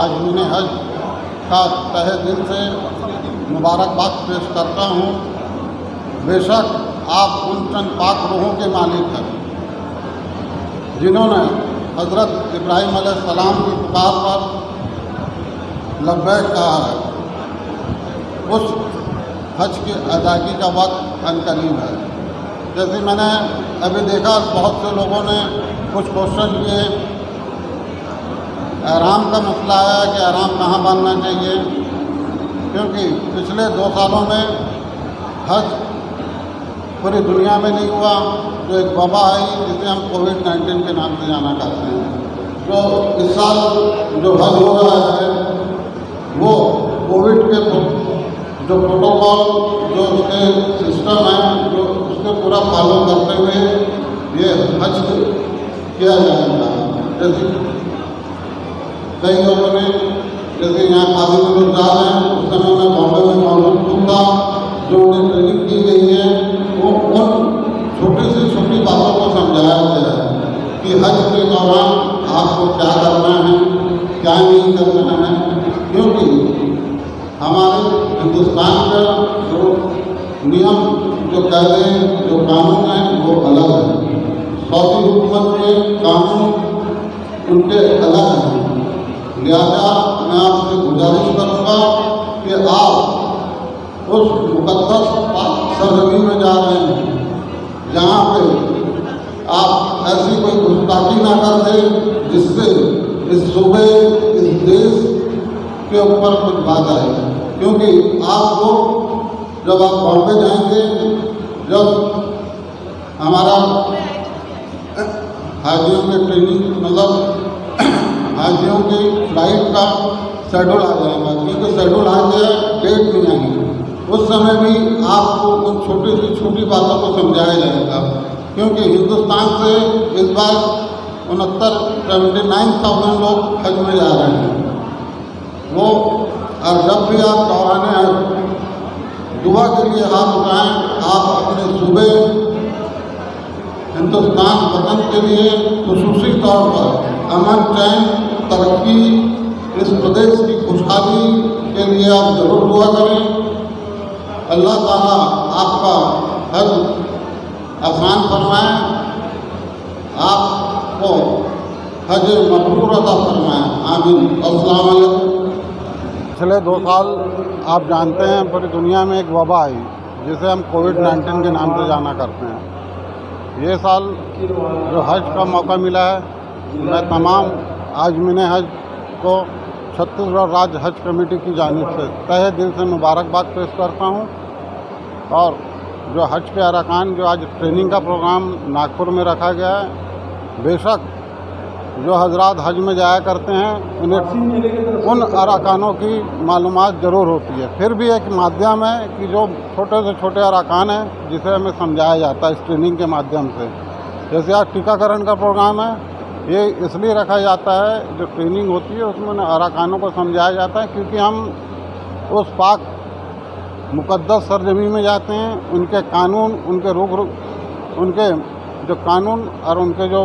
आज़मीन हज का तहे दिल से मुबारकबाद पेश करता हूँ। बेशक आप उन चंद पाक रूहों के मालिक हैं जिन्होंने हज़रत इब्राहीम अलैहिस्सलाम की पुकार पर लब्बैक कहा है। उस हज की अदायगी का वक्त अनकरीब है। जैसे मैंने अभी देखा, बहुत से लोगों ने कुछ क्वेश्चन किए। एहराम का मसला है कि एहराम कहाँ बांधना चाहिए, क्योंकि पिछले 2 सालों में हज पूरी दुनिया में नहीं हुआ। जो एक वबा आई जिसे हम कोविड-19 के नाम से जाना करते हैं, तो इस साल जो हज हो रहा है वो कोविड के जो प्रोटोकॉल, जो उसके सिस्टम है, जो उसके पूरा फॉलो करते हुए ये हज किया जाएगा। जैसे कई लोगों ने, जैसे यहाँ काजी गुलजार हैं, उस समय मैं बॉम्बे में मौजूद था, जो उन्हें ट्रेनिंग की गई है वो उन छोटी से छोटी बातों को समझाया गया है कि हज के दौरान आपको क्या करना है, क्या नहीं करना है। क्योंकि हमारे हिंदुस्तान का जो नियम, जो कायदे, जो कानून है वो अलग है। सऊदी हुकूमत के कानून उनके अलग हैं। लिहाजा मैं आपसे गुजारिश करूँगा कि आप उस मुक़द्दस सरज़मीन में जा रहे हैं, जहाँ पे आप ऐसी कोई गुस्ताखी ना कर दें जिससे इस सूबे, इस देश के ऊपर कुछ बात आए। क्योंकि आपको जब आप बॉम्बे जाएंगे, जब हमारा हाजियों की ट्रेनिंग, मतलब हाजियों की फ्लाइट का शेड्यूल आ जाएगा, क्योंकि शेड्यूल आ गया, डेट नहीं आएगी, उस समय भी आपको उन छोटी से छोटी बातों को समझाया जाएगा। क्योंकि हिंदुस्तान से इस बार 79,000 लोग हज में जा रहे हैं। वो और जब भी आप दौराने हज दुआ के लिए हाथ उठाएं, आप अपने सूबे हिंदुस्तान वतन के लिए खुसूसी तौर पर अमन, चैन, तरक्की, इस प्रदेश की खुशहाली के लिए आप ज़रूर दुआ करें। अल्लाह ताला आपका हज आसान फरमाए, आपको हज मबरूर अता फरमाए। आमीन। अस्सलाम वालेकुम। पिछले 2 साल आप जानते हैं पूरी दुनिया में एक वबा आई जिसे हम कोविड-19 के नाम से जाना करते हैं। ये साल जो हज का मौका मिला है, मैं तमाम आज़मीन हज को छत्तीसगढ़ राज्य हज कमेटी की जानिब से तहे दिल से मुबारकबाद पेश करता हूँ। और जो हज के अरकान, जो आज ट्रेनिंग का प्रोग्राम नागपुर में रखा गया है, बेशक जो हजरात हज में जाया करते हैं उन्हें उन अरकानों की मालूमात ज़रूर होती है। फिर भी एक माध्यम है कि जो छोटे से छोटे अरकान हैं जिसे हमें समझाया जाता है इस ट्रेनिंग के माध्यम से। जैसे आज टीकाकरण का प्रोग्राम है, ये इसलिए रखा जाता है, जो ट्रेनिंग होती है उसमें अरकानों को समझाया जाता है, क्योंकि हम उस पाक मुक़द्दस सरज़मीन में जाते हैं। उनके कानून, उनके उनके जो कानून और उनके जो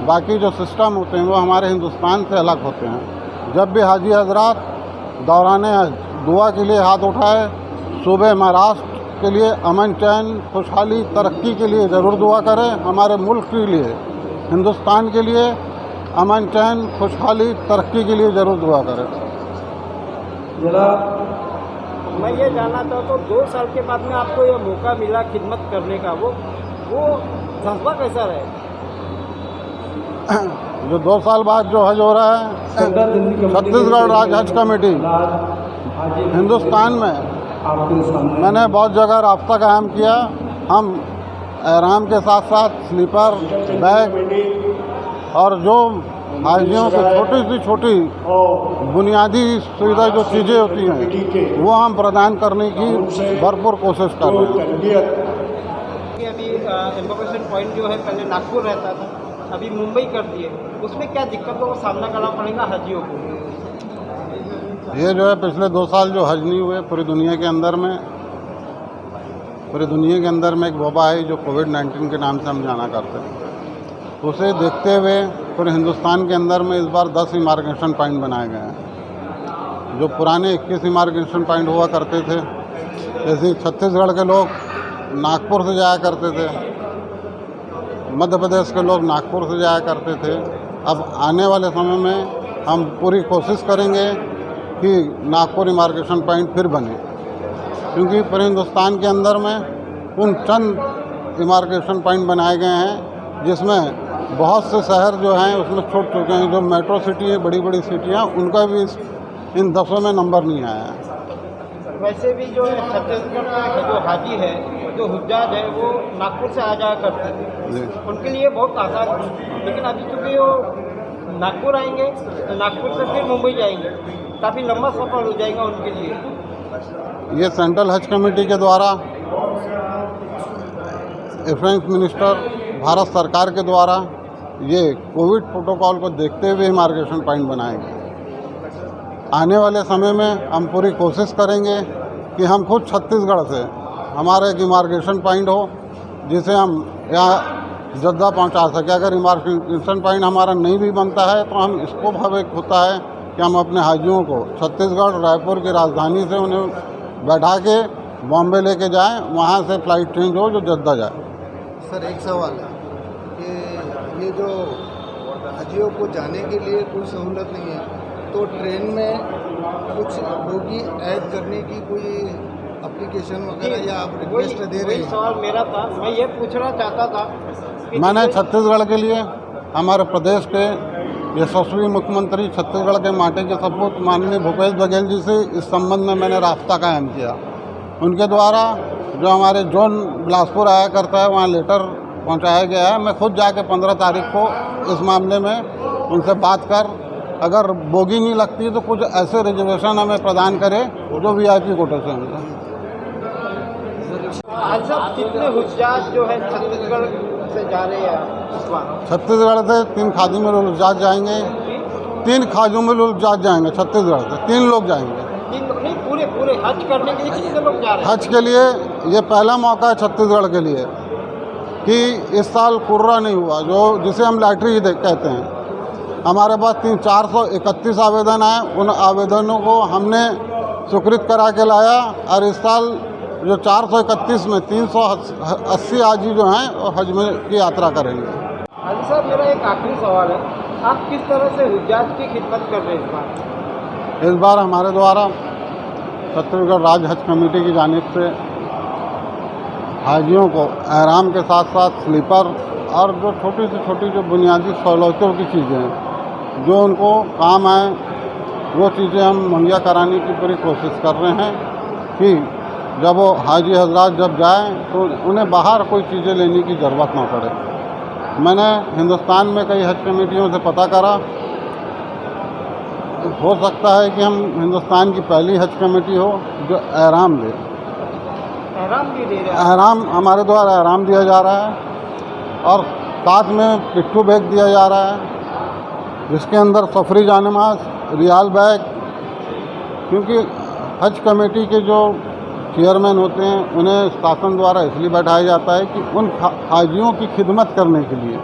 बाकी जो सिस्टम होते हैं वो हमारे हिंदुस्तान से अलग होते हैं। जब भी हाजी हजरात दौराने दुआ के लिए हाथ उठाए, सूबे महाराष्ट्र के लिए अमन, चैन, खुशहाली, तरक्की के लिए ज़रूर दुआ करें। हमारे मुल्क के लिए, हिंदुस्तान के लिए अमन, चैन, खुशहाली, तरक्की के लिए ज़रूर दुआ करें। मैं ये जानना चाहता हूँ, 2 साल के बाद में आपको ये मौका मिला खिदमत करने का, वो जज्बा कैसा रहे? जो 2 साल बाद जो हज हो रहा है, छत्तीसगढ़ राज्य हज कमेटी हिंदुस्तान में मैंने बहुत जगह राब्ता कायम किया। हम एहराम के साथ साथ स्लीपर, बैग और जो हाजियों की छोटी से छोटी बुनियादी सुविधा जो चीज़ें होती हैं वो हम प्रदान करने की भरपूर कोशिश कर रहे हैं। अभी एम्बार्केशन पॉइंट जो है पहले नागपुर रहता था, अभी मुंबई कर दिए, उसमें क्या दिक्कतों का सामना करना पड़ेगा हाजियों को? ये जो है पिछले 2 साल जो हज नहीं हुए पूरी दुनिया के अंदर में एक वबा है जो कोविड-19 के नाम से हम जाना करते हैं। उसे देखते हुए पूरे हिंदुस्तान के अंदर में इस बार 10 इमार्केशन पॉइंट बनाए गए हैं। जो पुराने 21 इमार्केशन पॉइंट हुआ करते थे, जैसे छत्तीसगढ़ के लोग नागपुर से जाया करते थे, मध्य प्रदेश के लोग नागपुर से जाया करते थे, अब आने वाले समय में हम पूरी कोशिश करेंगे कि नागपुर इमार्केशन पॉइंट फिर बने, क्योंकि पूरे हिंदुस्तान के अंदर में उन चंद इमार्केशन पॉइंट बनाए गए हैं जिसमें बहुत से शहर जो हैं उसमें छूट चुके हैं। जो मेट्रो सिटी है, बड़ी बड़ी सिटियाँ, उनका भी इन 10 में नंबर नहीं आया है। वैसे भी जो छत्तीसगढ़ का जो हाजी है, जो हुज्जाज है, वो नागपुर से आ जाया करते थे, उनके लिए बहुत आसान थी। लेकिन अभी चूँकि वो नागपुर आएंगे तो नागपुर से फिर मुंबई जाएंगे, काफ़ी लंबा सफ़र हो जाएगा उनके लिए। ये सेंट्रल हज कमेटी के द्वारा, डिफेंस मिनिस्टर भारत सरकार के द्वारा ये कोविड प्रोटोकॉल को देखते हुए इमार्केशन पॉइंट बनाए गए। आने वाले समय में हम पूरी कोशिश करेंगे कि हम खुद छत्तीसगढ़ से हमारा एक इमार्केशन पॉइंट हो जिसे हम यहाँ जद्दा पहुँचा सकें। अगर इमार्केशन पॉइंट हमारा नहीं भी बनता है तो हम इसको भाविक होता है कि हम अपने हाजियों को छत्तीसगढ़ रायपुर की राजधानी से उन्हें बैठा के बॉम्बे लेके जाएं, वहाँ से फ़्लाइट चेंज हो जो जद्दा जाए। सर एक सवाल है कि ये जो हाजियों को जाने के लिए कोई सहूलत नहीं है, तो ट्रेन में कुछ बोगी ऐड करने की कोई एप्लीकेशन वगैरह या आप रिक्वेस्ट दे रहे हैं? सवाल मेरा था, मैं ये पूछना चाहता था कि मैंने छत्तीसगढ़ के लिए हमारे प्रदेश के यशस्वी मुख्यमंत्री, छत्तीसगढ़ के माटी के सपूत माननीय भूपेश बघेल जी से इस संबंध में मैंने रास्ता कायम किया। उनके द्वारा जो हमारे जोन बिलासपुर आया करता है वहाँ लेटर पहुँचाया गया है। मैं खुद जाके 15 तारीख को इस मामले में उनसे बात कर, अगर बोगी नहीं लगती तो कुछ ऐसे रिजर्वेशन हमें प्रदान करे जो VIP कोटे से होंगे। आज साहब कितने हुज्जाज जो है छत्तीसगढ़ से जा रहे हैं इस बार? छत्तीसगढ़ से 3 खादिमुल हुज्जाज जाएंगे, 3 खादिमुल हुज्जाज जाएंगे छत्तीसगढ़ से, 3 लोग जाएंगे। नहीं, पूरे हज करने के लिए कितने लोग जा रहे हैं? हज के लिए ये पहला मौका है छत्तीसगढ़ के लिए कि इस साल कुर्रा नहीं हुआ, जो जिसे हम लॉटरी कहते हैं। हमारे पास 431 आवेदन आए, उन आवेदनों को हमने स्वीकृत करा के लाया और इस साल जो 431 में 380 हाजी जो हैं वो हज में की यात्रा करेंगे। हाजी साहब, मेरा एक आखिरी सवाल है, आप किस तरह से हुज्जाज की खिदमत कर रहे हैं इस बार हमारे द्वारा छत्तीसगढ़ राज्य हज कमेटी की जानिब से हाजियों को एहराम के साथ साथ स्लीपर और जो छोटी से छोटी जो बुनियादी सहूलतों की चीज़ें हैं जो उनको काम आए, वो चीज़ें हम मुहैया कराने की पूरी कोशिश कर रहे हैं कि जब वो हाजी हजरात जब जाएं तो उन्हें बाहर कोई चीज़ें लेने की ज़रूरत ना पड़े। मैंने हिंदुस्तान में कई हज कमेटियों से पता करा, हो सकता है कि हम हिंदुस्तान की पहली हज कमेटी हो जो एहराम दे। एहराम भी दे रहे हैं? एहराम हमारे द्वारा एहराम दिया जा रहा है और साथ में पिट्ठू बैग दिया जा रहा है जिसके अंदर सफरी जानमाज, रियाल बैग, क्योंकि हज कमेटी के जो चेयरमैन होते हैं उन्हें शासन द्वारा इसलिए बैठाया जाता है कि उन हाजियों की खिदमत करने के लिए।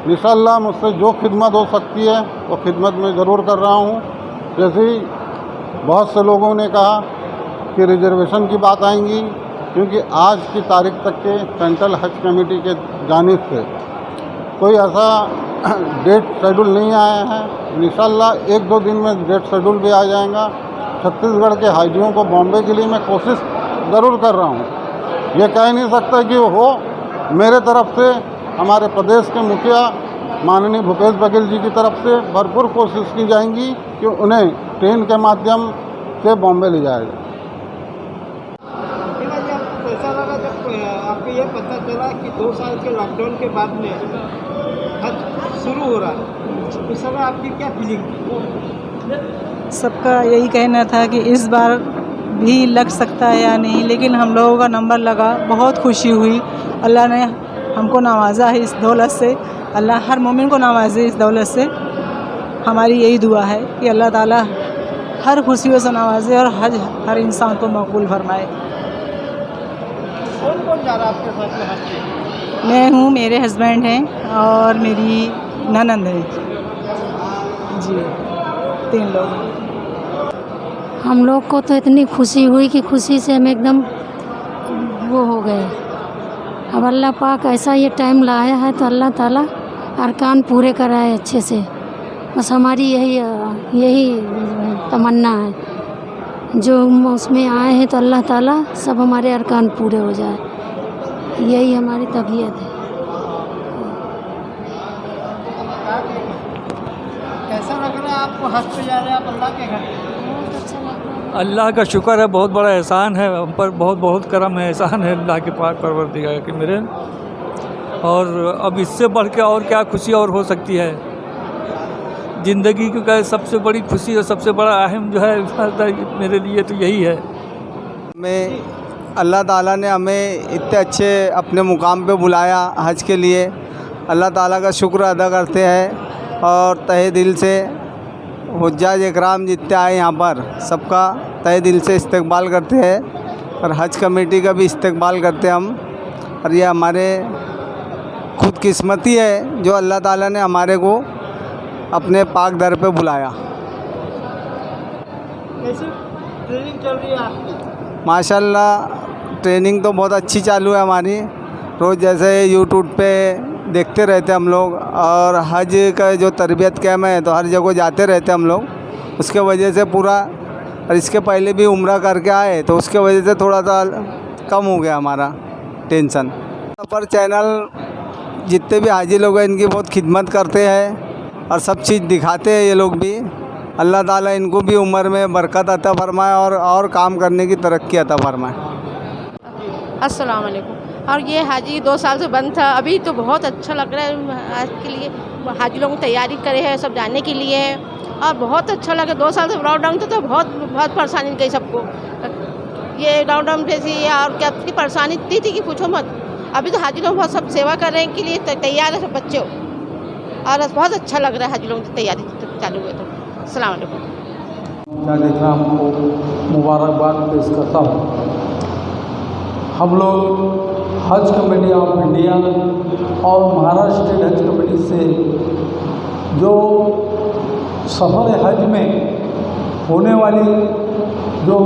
इंशाअल्लाह मुझसे जो खिदमत हो सकती है वो खिदमत मैं ज़रूर कर रहा हूँ। जैसे ही बहुत से लोगों ने कहा कि रिजर्वेशन की बात आएंगी, क्योंकि आज की तारीख तक के सेंट्रल हज कमेटी के जानिब से कोई ऐसा डेट शेड्यूल नहीं आया है। इंशाअल्लाह 1-2 दिन में डेट शेड्यूल भी आ जाएगा। छत्तीसगढ़ के हाजियों को बॉम्बे के लिए मैं कोशिश ज़रूर कर रहा हूँ। ये कह नहीं सकता कि वो हो, मेरे तरफ से हमारे प्रदेश के मुखिया माननीय भूपेश बघेल जी की तरफ से भरपूर कोशिश की जाएंगी कि उन्हें ट्रेन के माध्यम से बॉम्बे ले जाया जाए। कैसा लगा जब आपको ये पता चला कि 2 साल के लॉकडाउन के बाद में हज शुरू हो रहा है, उस समय आपकी क्या फीलिंग थी? सबका यही कहना था कि इस बार भी लग सकता है या नहीं, लेकिन हम लोगों का नंबर लगा, बहुत खुशी हुई। अल्लाह ने हमको नवाजा है इस दौलत से, अल्लाह हर मोमिन को नवाजे इस दौलत से। हमारी यही दुआ है कि अल्लाह ताला हर खुशियों से नवाजे और हज हर इंसान को मकबूल फरमाए। कौन कौन जा रहा है आपके साथ में हज पे? मैं हूँ, मेरे हस्बैंड हैं और मेरी ननंद है जी, 3 लोग। हम लोग को तो इतनी खुशी हुई कि खुशी से हम एकदम वो हो गए। अब अल्लाह पाक ऐसा ये टाइम लाया है तो अल्लाह ताला अरकान पूरे कराए अच्छे से, बस हमारी यही तमन्ना है। जो हम उसमें आए हैं तो अल्लाह ताला सब हमारे अरकान पूरे हो जाए, यही हमारी तबीयत है। कैसा लग रहा है आपको? हज पे जा रहे हैं आप अल्लाह के घर? बहुत अच्छा लग रहा है। अल्लाह का शुक्र है, बहुत बड़ा एहसान है हम पर, बहुत बहुत करम है, एहसान है अल्लाह के पाक परवरदिगार के मेरे। और अब इससे बढ़ के और क्या खुशी और हो सकती है। ज़िंदगी की सबसे बड़ी खुशी और सबसे बड़ा अहम जो है मेरे लिए तो यही है। मैं अल्लाह ताला ने हमें इतने अच्छे अपने मुकाम पे बुलाया हज के लिए, अल्लाह ताला का शुक्र अदा करते हैं और तहे दिल से हुज्जाज इकराम जितने आए यहाँ पर सबका तहे दिल से इस्तकबाल करते हैं और हज कमेटी का भी इस्तकबाल करते हैं हम। और ये हमारे खुद किस्मती है जो अल्लाह ताला ने हमारे को अपने पाक दर पे बुलाया। कैसी ट्रेनिंग चल रही है आपकी? माशाल्लाह ट्रेनिंग तो बहुत अच्छी चालू है हमारी। रोज़ जैसे यूट्यूब पे देखते रहते हम लोग, और हज का जो तरबियत कैम्प है तो हर जगह जाते रहते हम लोग, उसके वजह से पूरा। और इसके पहले भी उम्रा करके आए तो उसके वजह से थोड़ा सा कम हो गया हमारा टेंशन। सफ़र चैनल जितने भी हाजी लोग हैं इनकी बहुत खिदमत करते हैं और सब चीज़ दिखाते हैं ये लोग भी। अल्लाह ताला इनको भी उम्र में बरकत अता फरमाए और काम करने की तरक्की अता फरमाए। अस्सलाम वालेकुम। और ये हाजी 2 साल से बंद था, अभी तो बहुत अच्छा लग रहा है। आज के लिए हाजी लोग तैयारी करे हैं सब जाने के लिए है और बहुत अच्छा लगा। 2 साल से लॉकडाउन था तो बहुत परेशानी गई सबको। ये लॉकडाउन जैसी और क्या परेशानी इतनी थी कि पूछो मत। अभी तो हाजी लोग बहुत सब सेवा कर रहे हैं के लिए तैयार है सब बच्चे, और बहुत अच्छा लग रहा है हाजी लोगों की तैयारी चालू हुई तो। अस्सलाम वालेकुम। मैं देखना हमको मुबारकबाद पेश करता हूँ। हम लोग हज कमेटी ऑफ इंडिया और महाराष्ट्र स्टेट हज कमेटी से जो सफ़र हज में होने वाली जो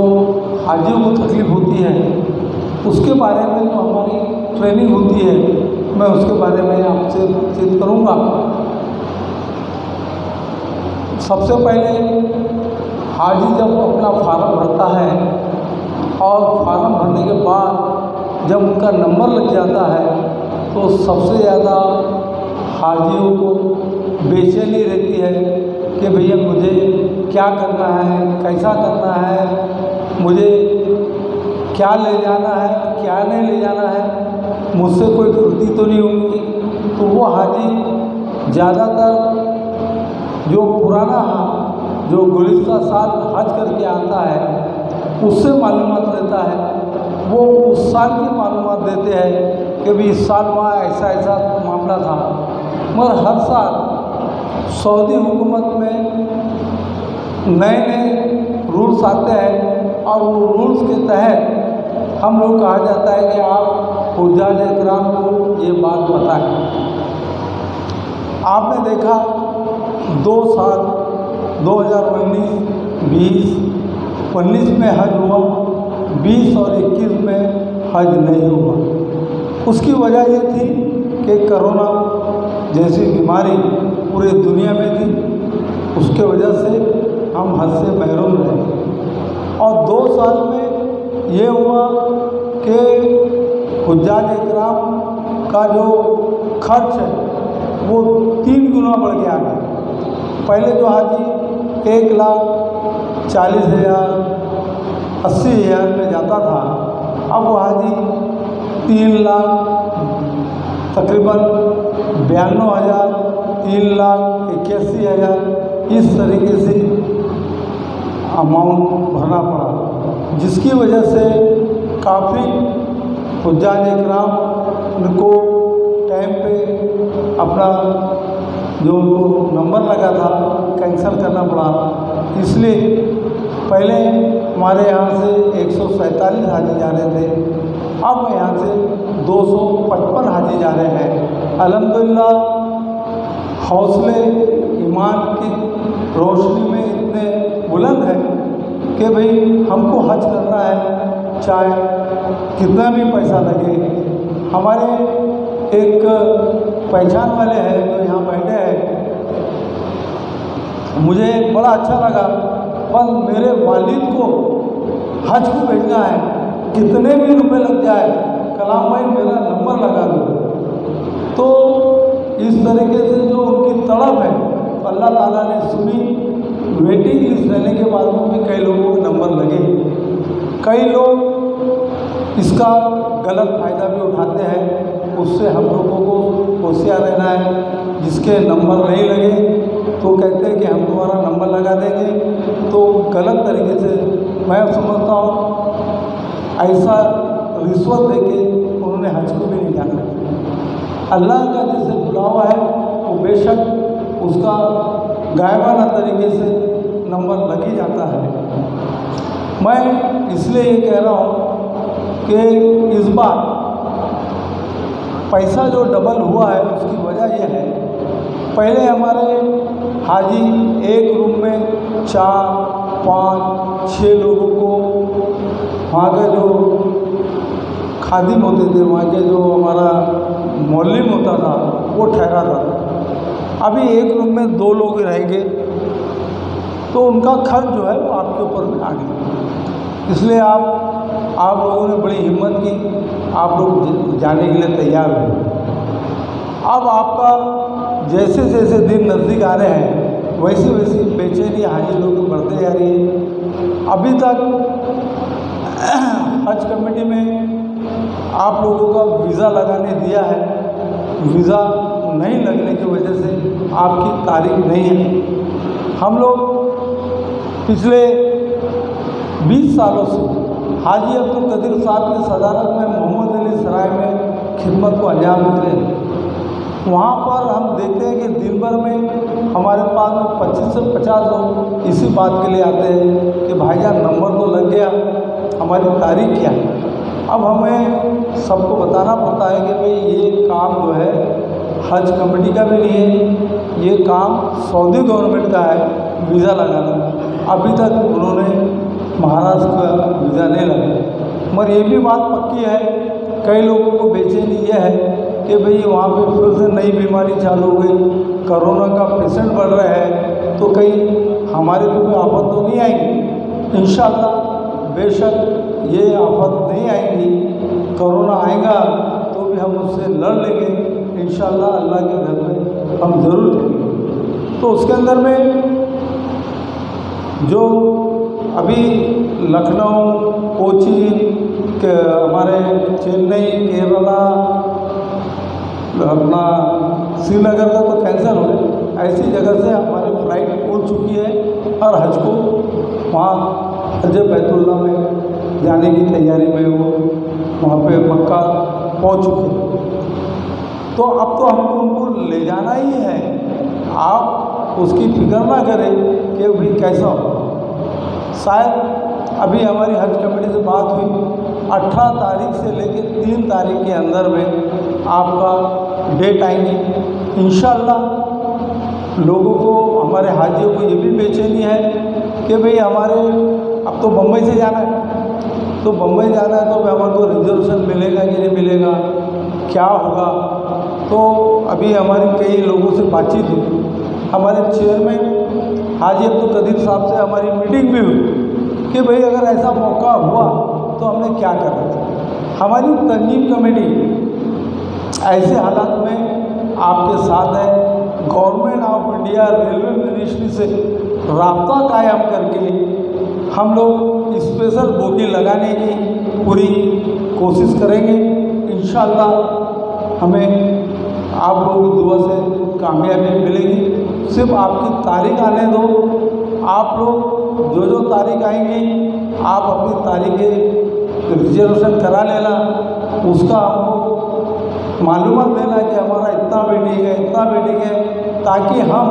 हाजियों को तकलीफ़ होती है उसके बारे में जो हमारी ट्रेनिंग होती है, मैं उसके बारे में आपसे बातचीत करूँगा। सबसे पहले हाजी जब अपना फार्म भरता है और फार्म भरने के बाद जब उनका नंबर लग जाता है तो सबसे ज़्यादा हाजियों को बेचैनी रहती है कि भैया मुझे क्या करना है, कैसा करना है, मुझे क्या ले जाना है, क्या नहीं ले जाना है, मुझसे कोई गलती तो नहीं होगी। तो वो हाजी ज़्यादातर जो पुराना जो गुज़िश्ता साल हज करके आता है उससे मालूमात लेता है, वो उस साल की मालूमात देते हैं कि भी इस साल वहाँ ऐसा ऐसा मामला था। मगर हर साल सऊदी हुकूमत में नए नए रूल्स आते हैं और वो रूल्स के तहत हम लोग कहा जाता है कि आप हुज्जाज इकराम को ये बात बताएं। आपने देखा 2 साल 2019 में हज हुआ, 20 और 21 में हज नहीं हुआ। उसकी वजह ये थी कि कोरोना जैसी बीमारी पूरी दुनिया में थी, उसके वजह से हम हज से महरूम रहे। और 2 साल में ये हुआ कि हुज्जाज इकराम का जो खर्च है वो 3 गुना बढ़ गया है। पहले जो हाजी 1,40,000 80,000 में जाता था, अब वो हाजी 3 लाख तकरीबन 92,000 3,81,000 इस तरीके से अमाउंट भरना पड़ा, जिसकी वजह से काफ़ी हुज्जाज इकराम उनको टाइम पे अपना जो नंबर लगा था कैंसिल करना पड़ा। इसलिए पहले हमारे यहाँ से 147 हाजी जा रहे थे, अब यहाँ से 255 हाजी जा रहे हैं। अल्हम्दुलिल्लाह हौसले ईमान की रोशनी में इतने बुलंद है कि भाई हमको हज करना है, चाहे कितना भी पैसा लगे। हमारे एक पहचान वाले हैं जो यहाँ बैठे हैं, मुझे बड़ा अच्छा लगा, पर मेरे वालिद को हज को भेजना है, कितने भी रुपए लग जाए, कलाम भाई मेरा नंबर लगा दो। तो इस तरीके से जो उनकी तड़प है अल्लाह ताला ने सुनी। वेटिंग लिस्ट रहने के बाद में भी कई लोगों के नंबर लगे। कई लोग इसका गलत फ़ायदा भी उठाते हैं, उससे हम लोगों को होशियार रहना है। जिसके नंबर नहीं लगे तो कहते हैं कि हम तुम्हारा नंबर लगा देंगे, तो गलत तरीके से मैं समझता हूँ ऐसा रिश्वत देके उन्होंने हज को भी नहीं जाना। अल्लाह का जिसे बुलावा है वो बेशक उसका गायबाना तरीके से नंबर लग ही जाता है। मैं इसलिए ये कह रहा हूँ कि इस बार पैसा जो डबल हुआ है उसकी वजह यह है, पहले हमारे हाजी एक रूम में 4, 5, 6 लोगों को वहाँ के जो खादिम होते थे, वहाँ के जो हमारा मौलवी होता था वो ठहराता था। अभी एक रूम में 2 लोग रहेंगे तो उनका खर्च जो है वो आपके ऊपर में आ गया। इसलिए आप लोगों ने बड़ी हिम्मत की, आप लोग जाने के लिए तैयार हो। अब आपका जैसे जैसे दिन नज़दीक आ रहे हैं वैसे वैसे बेचैनी हाजी लोगों की बढ़ते जा रही है। अभी तक हज कमेटी में आप लोगों का वीज़ा लगाने दिया है, वीज़ा नहीं लगने की वजह से आपकी तारीख नहीं है। हम लोग पिछले 20 सालों से हाजी अब्दुल कदीर साहब की सदारत में मोहम्मद अली सराय में खिदमत को अंजाम दे रहे हैं। वहाँ पर हम देखते हैं कि दिन भर में हमारे पास में 25 से 50 लोग इसी बात के लिए आते हैं कि भाईजान नंबर तो लग गया, हमारी तारीख क्या है। अब हमें सबको बताना पड़ता है कि भाई ये काम जो है हज कमेटी का भी नहीं है, ये काम सऊदी गवर्नमेंट का है वीज़ा लगाना। अभी तक उन्होंने महाराष्ट्र का वीज़ा नहीं लगाया। मगर ये भी बात पक्की है, कई लोगों को बेचैनी ये है कि भाई वहाँ पे फिर से नई बीमारी चालू हो गई, कोरोना का पेशेंट बढ़ रहा है, तो कहीं हमारे को कोई आफत तो नहीं आएगी। इंशाअल्लाह बेशक ये आफत नहीं आएगी, कोरोना आएगा तो भी हम उससे लड़ लेंगे इंशाअल्लाह। अल्लाह के घर में हम ज़रूर जाएंगे। तो उसके अंदर में जो अभी लखनऊ, कोची के हमारे चेन्नई, केरला, अपना श्रीनगर का तो कैंसिल हो गया, ऐसी जगह से हमारी फ़्लाइट खुल चुकी है और हज को वहाँ हज बैतुल्ला में जाने की तैयारी में वो वहाँ पे मक्का पहुँच चुके हैं। तो अब तो हमको उनको ले जाना ही है, आप उसकी फिक्र ना करें कि भाई कैसा हो। शायद अभी हमारी हज कमेटी से बात हुई, 18 तारीख से लेकर 3 तारीख के अंदर में आपका डेट आएंगी इंशाअल्लाह। लोगों को, हमारे हाजियों को ये भी बेचैनी है कि भाई हमारे अब तो बम्बई से जाना है, तो बम्बई जाना है तो हमारे को रिजर्वेशन मिलेगा कि नहीं मिलेगा, क्या होगा। तो अभी हमारी कई लोगों से बातचीत हुई, हमारे चेयरमैन हाजी अब्दुल कदीर साहब से हमारी मीटिंग भी हुई कि भाई अगर ऐसा मौका हुआ तो हमने क्या करना चाहिए। हमारी तंजीम कमेटी ऐसे हालात में आपके साथ है। Government of India railway ministry से राब्ता कायम करके हम लोग स्पेशल बोगी लगाने की पूरी कोशिश करेंगे इंशाअल्लाह। हमें आप लोगों की दुआ से कामयाबी मिलेगी। सिर्फ आपकी तारीख आने दो, आप लोग जो जो तारीख आएंगी आप अपनी तारीखें रिजर्वेशन करा लेना, उसका हमको मालूमात देना कि हमारा इतना वेटिंग है, इतना वेटिंग है, ताकि हम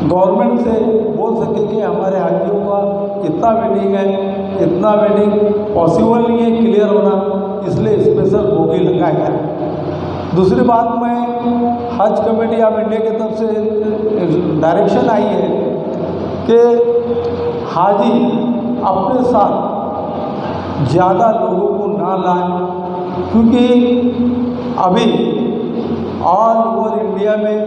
गवर्नमेंट से बोल सके कि हमारे हाजियों का इतना वेटिंग है, इतना वेटिंग पॉसिबल नहीं है क्लियर होना, इसलिए स्पेशल बोगी लगाया है। दूसरी बात, मैं हज कमेटी ऑफ इंडिया की तरफ से डायरेक्शन आई है कि हाजी अपने साथ ज़्यादा लोगों को ना लाएं, क्योंकि अभी ऑल ओवर इंडिया में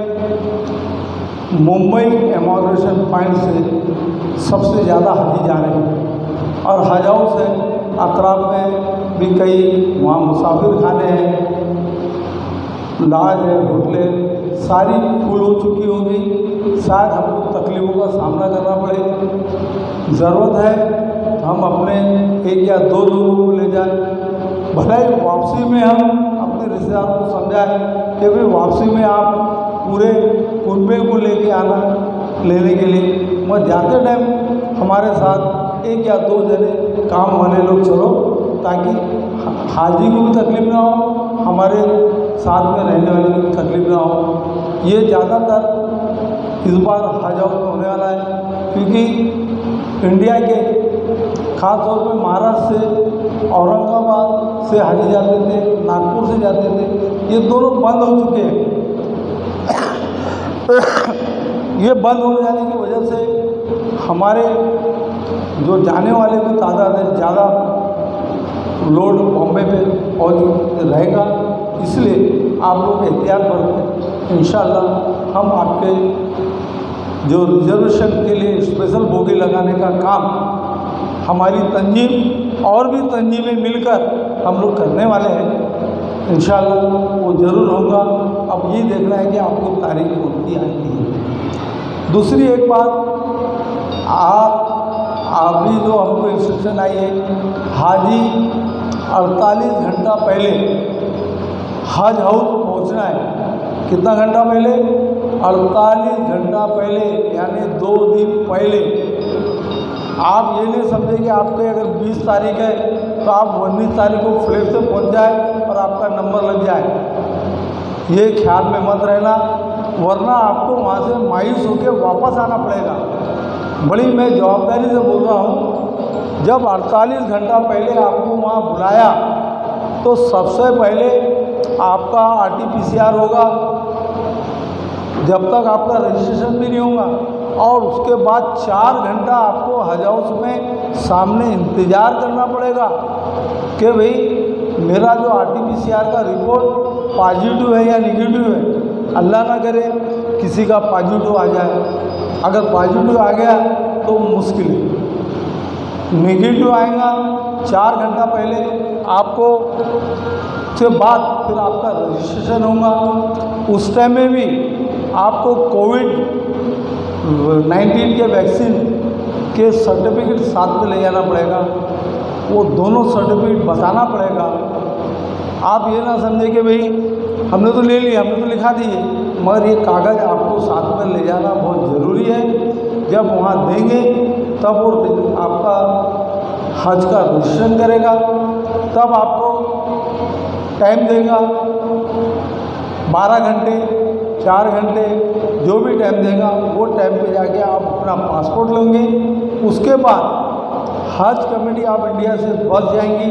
मुंबई इमिग्रेशन पॉइंट से सबसे ज़्यादा हाजी जा रहे हैं और हज हाउस है, अतराफ में भी कई वहाँ मुसाफिर खाने हैं, लॉज है, होटलें सारी फुल हो चुकी होगी। शायद हमको तकलीफ़ों का सामना करना पड़े। ज़रूरत है हम अपने 1 या 2 लोगों को ले जाएं, भले ही वापसी में हम अपने रिश्तेदारों को समझाएं कि भाई वापसी में आप पूरे कुनबे को लेके आना लेने के लिए, मगर जाते टाइम हमारे साथ 1 या 2 जने काम वाले लोग चलो, ताकि हाजी को भी तकलीफ़ ना हो, हमारे साथ में रहने वाले को भी तकलीफ़ ना हो। ये ज़्यादातर इस बार हज हाउस में होने वाला है, क्योंकि इंडिया के ख़ास तौर पर महाराष्ट्र से, औरंगाबाद से हाजी जाते थे, नागपुर से जाते थे, ये दोनों बंद हो चुके हैं। ये बंद हो जाने की वजह से हमारे जो जाने वाले की तादाद है ज़्यादा लोड बॉम्बे पे पहुँच रहेगा, इसलिए आप लोग एहतियात बरतें। इंशाअल्लाह हम आपके जो रिजर्वेशन के लिए स्पेशल बोगी लगाने का काम हमारी तंजीम और भी तंजीमें मिलकर हम लोग करने वाले हैं। इंशाअल्लाह वो ज़रूर होगा। अब ये देखना है कि आपको तारीख होती आती है। दूसरी एक बात, आप अभी जो हमको इंस्ट्रक्शन आई है, हाजी 48 घंटा पहले हज हाउस पहुंचना है। कितना घंटा पहले? 48 घंटा पहले, यानी 2 दिन पहले। आप ये नहीं समझे कि आपके अगर 20 तारीख है तो आप 19 तारीख को फ्लाइट से पहुंच जाए और आपका नंबर लग जाए। ये ख्याल में मत रहना, वरना आपको वहाँ से मायूस होकर वापस आना पड़ेगा। बड़ी मैं जवाबदारी से बोल रहा हूँ, जब 48 घंटा पहले आपको वहाँ बुलाया तो सबसे पहले आपका RT-PCR होगा, जब तक आपका रजिस्ट्रेशन भी नहीं होगा, और उसके बाद 4 घंटा आपको हज हाउस में सामने इंतज़ार करना पड़ेगा कि भाई मेरा जो RT-PCR का रिपोर्ट पॉजिटिव है या निगेटिव है। अल्लाह ना करे किसी का पॉजिटिव आ जाए, अगर पॉजिटिव आ गया तो मुश्किल है। निगेटिव आएगा 4 घंटा पहले आपको, उसके बाद फिर आपका रजिस्ट्रेशन होगा। उस टाइम में भी आपको कोविड-19 के वैक्सीन के सर्टिफिकेट साथ में ले जाना पड़ेगा, वो दोनों सर्टिफिकेट बताना पड़ेगा। आप ये ना समझे कि भाई हमने तो ले लिया, हमने तो लिखा दिए, मगर ये कागज़ आपको साथ में ले जाना बहुत ज़रूरी है। जब वहाँ देंगे तब वो आपका हज का रजिस्ट्रेशन करेगा, तब आपको टाइम देगा 12 घंटे 4 घंटे जो भी टाइम देगा, वो टाइम पे जाके आप अपना पासपोर्ट लेंगे। उसके बाद हज कमेटी ऑफ इंडिया से बस जाएंगी,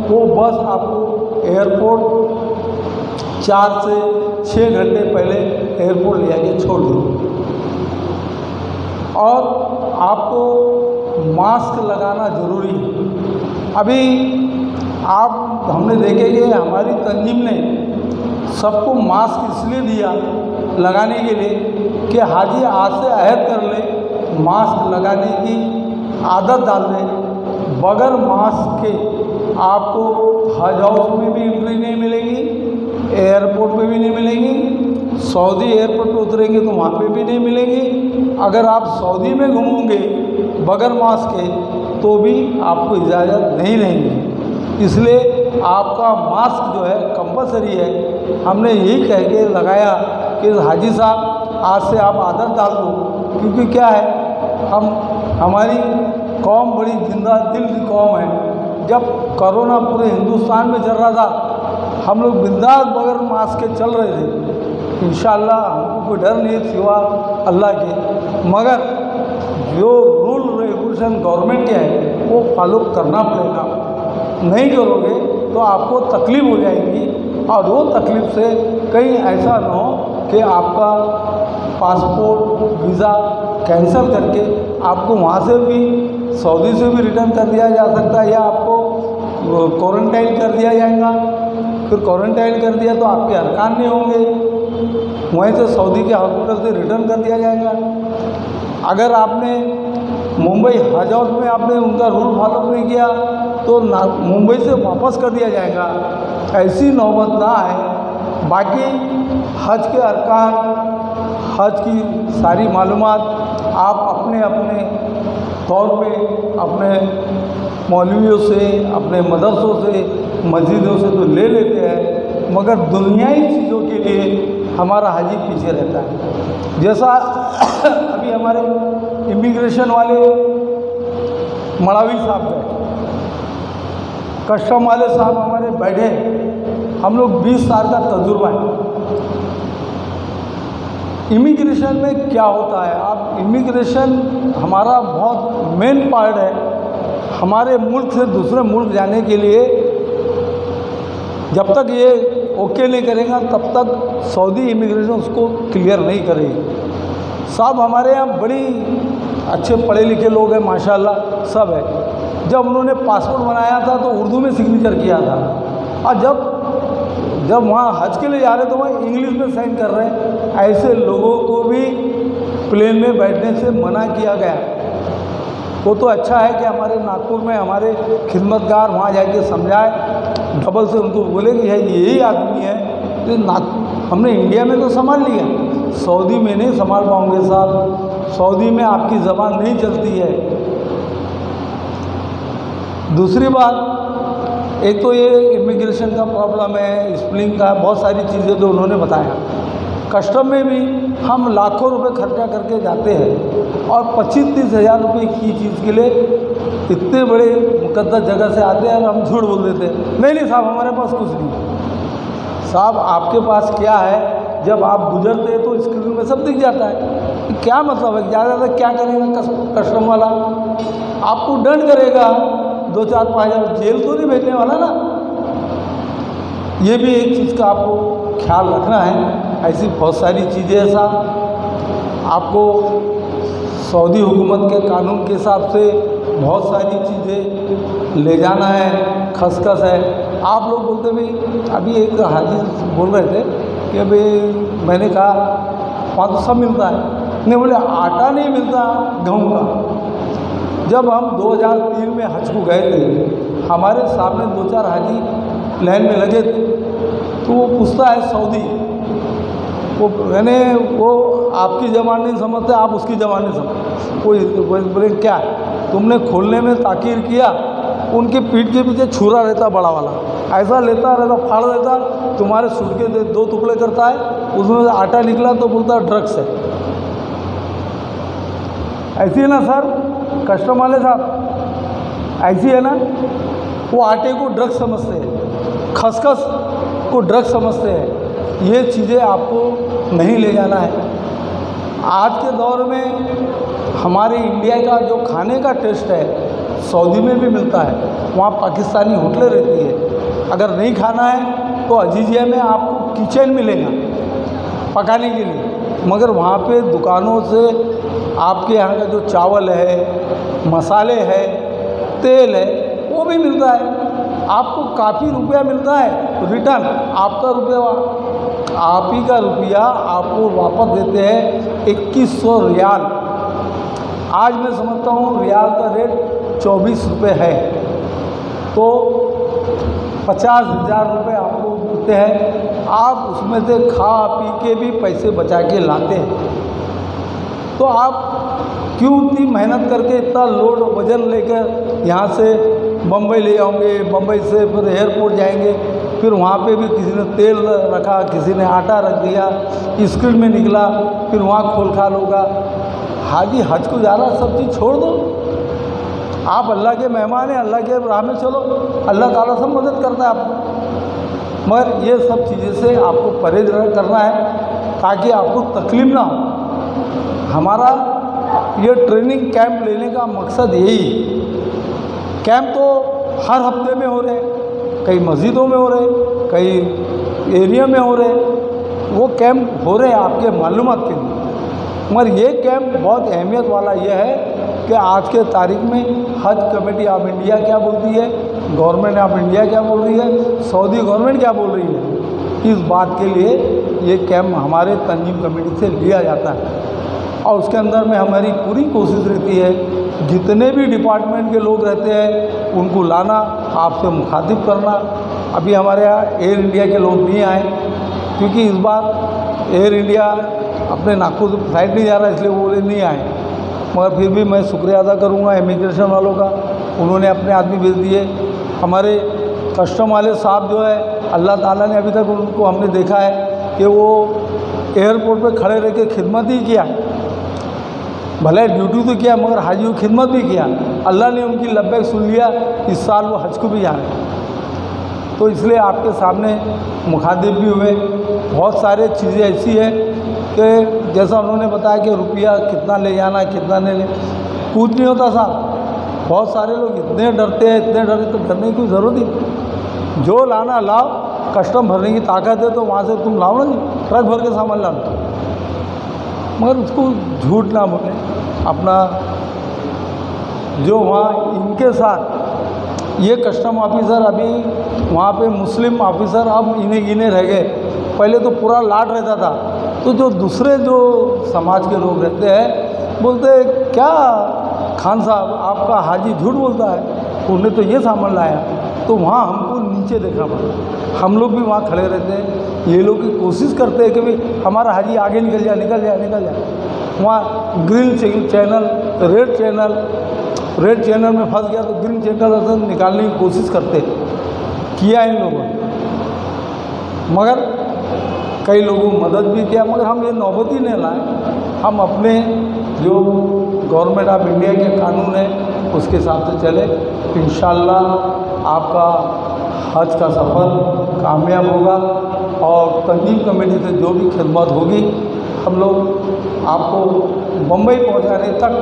वो बस आपको एयरपोर्ट 4 से 6 घंटे पहले एयरपोर्ट ले आके छोड़ देंगे। और आपको मास्क लगाना ज़रूरी है। अभी आप हमने देखे कि हमारी तंजीम ने सबको मास्क इसलिए दिया लगाने के लिए कि हाजी आज से अहद कर ले, मास्क लगाने की आदत डाल दे। बगैर मास्क के आपको हज हाउस में भी एंट्री नहीं मिलेगी, एयरपोर्ट पे भी नहीं मिलेगी, सऊदी एयरपोर्ट पे उतरेंगे तो वहाँ पे भी नहीं मिलेगी। अगर आप सऊदी में घूमोगे बगैर मास्क के तो भी आपको इजाज़त नहीं रहेगी। इसलिए आपका मास्क जो है कंपलसरी है। हमने यही कह के लगाया कि हाजी साहब आज से आप आदत डाल दो, क्योंकि क्या है हमारी कौम बड़ी जिंदा दिल की कौम है। जब कोरोना पूरे हिंदुस्तान में चल रहा था, हम लोग बिंदास बगैर मास्क के चल रहे थे। इंशाअल्लाह हमको कोई डर नहीं है सिवा अल्लाह के, मगर जो रूल रेगुलेशन गवर्नमेंट के है वो फॉलो करना पड़ेगा। नहीं करोगे तो आपको तकलीफ़ हो जाएगी, और वो तकलीफ़ से कहीं ऐसा ना हो कि आपका पासपोर्ट वीज़ा कैंसिल करके आपको वहाँ से भी सऊदी से भी रिटर्न कर दिया जा सकता है, या आपको क्वारंटाइन कर दिया जाएगा। फिर क्वारंटाइन कर दिया तो आपके अरकान नहीं होंगे, वहीं से सऊदी के हॉस्पिटल से रिटर्न कर दिया जाएगा। अगर आपने मुंबई हज हाउस में आपने उनका रूल फॉलो नहीं किया तो मुंबई से वापस कर दिया जाएगा। ऐसी नौबत ना आए। बाकी हज के अरकान, हज की सारी मालूमात आप अपने अपने तौर पे अपने मौलवियों से, अपने मदरसों से, मस्जिदों से तो ले लेते हैं, मगर दुनियाई चीज़ों के लिए हमारा हाजी पीछे रहता है। जैसा अभी हमारे इमिग्रेशन वाले मड़ावी साहब गए, कस्टम वाले साहब हमारे बैठे, हम लोग 20 साल का तजुर्बा है। इमिग्रेशन में क्या होता है, आप इमिग्रेशन हमारा बहुत मेन पार्ट है। हमारे मुल्क से दूसरे मुल्क जाने के लिए जब तक ये ओके नहीं करेगा तब तक सऊदी इमिग्रेशन उसको क्लियर नहीं करेगी। साहब हमारे यहाँ बड़ी अच्छे पढ़े लिखे लोग हैं, माशाल्लाह सब है। जब उन्होंने पासपोर्ट बनाया था तो उर्दू में सिग्नेचर किया था, और जब वहाँ हज के लिए जा रहे तो वहाँ इंग्लिश में साइन कर रहे हैं। ऐसे लोगों को भी प्लेन में बैठने से मना किया गया। वो तो अच्छा है कि हमारे नागपुर में हमारे खिदमतगार वहाँ जाके समझाए, डबल से उनको बोले कि यही आदमी है तो हमने इंडिया में तो संभाल लिया, सऊदी में नहीं संभाल पाओगे साहब। सऊदी में आपकी ज़बान नहीं चलती है। दूसरी बात, एक तो ये इमिग्रेशन का प्रॉब्लम है, स्प्लिंग का, बहुत सारी चीज़ें जो उन्होंने बताया। कस्टम में भी हम लाखों रुपए खर्चा करके जाते हैं और 25-30 हज़ार रुपये की चीज़ के लिए इतने बड़े मुकद्दस जगह से आते हैं और हम झूठ बोल देते हैं, नहीं साहब हमारे पास कुछ नहीं। साहब आपके पास क्या है, जब आप गुजरते हैं तो स्क्रीन में सब दिख जाता है। क्या मतलब है, ज़्यादा क्या करेगा कस्टम वाला, आपको दंड करेगा, 2-4-5 हज़ार, जेल तो नहीं भेजने वाला ना। ये भी एक चीज़ का आपको ख्याल रखना है। ऐसी बहुत सारी चीज़ें हैं साहब, आपको सऊदी हुकूमत के कानून के हिसाब से बहुत सारी चीज़ें ले जाना है। खसखस है, आप लोग बोलते भाई, अभी एक हाजी बोल रहे थे कि अभी मैंने कहा वहाँ तो सब मिलता है, नहीं बोले आटा नहीं मिलता गेहूँ का। जब हम 2003 में हज को गए थे, हमारे सामने 2-4 हाजी लाइन में लगे थे, तो वो पूछता है सऊदी, वो आपकी ज़बान नहीं समझते, आप उसकी ज़बान नहीं समझते। कोई बोले क्या है, तुमने खोलने में ताकीर किया, उनके पीठ के पीछे छुरा रहता बड़ा वाला, ऐसा लेता रहता, फाड़ देता, तुम्हारे सूट के 2 टुकड़े करता है, उसमें से आटा निकला तो बोलता ड्रग्स है। ऐसी है ना सर, कस्टम वाले साहब, ऐसी है ना। वो आटे को ड्रग्स समझते हैं, खसखस को ड्रग्स समझते हैं। ये चीज़ें आपको नहीं ले जाना है। आज के दौर में हमारे इंडिया का जो खाने का टेस्ट है सऊदी में भी मिलता है, वहाँ पाकिस्तानी होटलें रहती है। अगर नहीं खाना है तो अजीजिया में आपको किचन मिलेगा पकाने के लिए, मगर वहाँ पे दुकानों से आपके यहाँ का जो चावल है, मसाले है, तेल है, वो भी मिलता है। आपको काफ़ी रुपया मिलता है रिटर्न, आपका रुपया, आप ही का रुपया आपको वापस देते हैं 2100 रियाल। आज मैं समझता हूँ रियाल का रेट 24 रुपये है, तो 50,000 रुपये आपको मिलते हैं। आप उसमें से खा पी के भी पैसे बचा के लाते हैं, तो आप क्यों इतनी मेहनत करके इतना लोड वज़न लेकर यहाँ से बम्बई ले जाओगे, बम्बई से फिर एयरपोर्ट जाएंगे, फिर वहाँ पे भी किसी ने तेल रखा, किसी ने आटा रख दिया, स्क्रीन में निकला, फिर वहाँ खोल खाल होगा। हाजी हज को जा रहा, सब चीज़ छोड़ दो, आप अल्लाह के मेहमान हैं, अल्लाह के राह में चलो, अल्लाह ताला सब मदद करता है आपको। मगर ये सब चीज़ें से आपको परहेज करना है ताकि आपको तकलीफ ना हो। हमारा ये ट्रेनिंग कैंप लेने का मकसद यही है। कैंप तो हर हफ्ते में हो रहे हैं, कई मस्जिदों में हो रहे, कई एरिया में हो रहे, वो कैंप हो रहे हैं आपके मालूमात के लिए। मगर ये कैंप बहुत अहमियत वाला ये है कि आज के तारीख में हज कमेटी ऑफ इंडिया क्या बोलती है, गवर्नमेंट ऑफ इंडिया क्या बोल रही है, सऊदी गवर्नमेंट क्या बोल रही है। इस बात के लिए ये कैंप हमारे तंजीम कमेटी से लिया जाता है और उसके अंदर में हमारी पूरी कोशिश रहती है जितने भी डिपार्टमेंट के लोग रहते हैं उनको लाना, आपसे मुखातिब करना। अभी हमारे यहाँ एयर इंडिया के लोग नहीं आए क्योंकि इस बार एयर इंडिया अपने नागपुर फ्लाइट नहीं जा रहा, इसलिए वो नहीं आए। मगर फिर भी मैं शुक्रिया अदा करूँगा इमिग्रेशन वालों का, उन्होंने अपने आदमी भेज दिए। हमारे कस्टम वाले साहब जो है, अल्लाह ताला ने अभी तक उनको हमने देखा है कि वो एयरपोर्ट पे खड़े रह के खिदमत ही किया, भले ड्यूटी तो किया मगर हाजी को खिदमत भी किया। अल्लाह ने उनकी लब्बैक सुन लिया, इस साल वो हज को भी जा रहे हैं। तो इसलिए आपके सामने मुखातिब भी हुए। बहुत सारे चीज़ें ऐसी हैं कि जैसा उन्होंने बताया कि रुपया कितना ले जाना, कितना नहीं ले, कुछ नहीं होता साहब। बहुत सारे लोग इतने डरते हैं, इतने डरते, तो डरने की कोई ज़रूरत ही नहीं। जो लाना लाओ, कस्टम भरने की ताकत है तो वहाँ से तुम लाओ ना, ट्रक भर के सामान लाओ, मगर उसको झूठ ना बोले। अपना जो वहाँ इनके साथ ये कस्टम ऑफिसर अभी वहाँ पे मुस्लिम ऑफिसर अब इन्हें रह गए, पहले तो पूरा लाट रहता था। तो जो दूसरे जो समाज के लोग रहते हैं बोलते क्या खान साहब आपका हाजी झूठ बोलता है, उन्होंने तो ये सामान लाया। तो वहाँ हमको नीचे देखना पड़ा, हम लोग भी वहाँ खड़े रहते हैं। ये लोग की कोशिश करते हैं कि भाई हमारा हाजी आगे निकल जाए, निकल जाए, निकल जाए। वहाँ ग्रीन चैनल, रेड चैनल में फंस गया तो ग्रीन चैनल से निकालने की कोशिश करते किया इन लोगों ने, मगर कई लोगों को मदद भी किया, मगर हम ये नौबत ही नहीं लाए। हम अपने जो गवर्नमेंट ऑफ इंडिया के कानून है उसके हिसाब से चले। इंशाअल्लाह आपका हज का सफ़र कामयाब होगा और तंजीम कमेटी से जो भी खिदमत होगी हम लोग आपको बम्बई पहुंचाने तक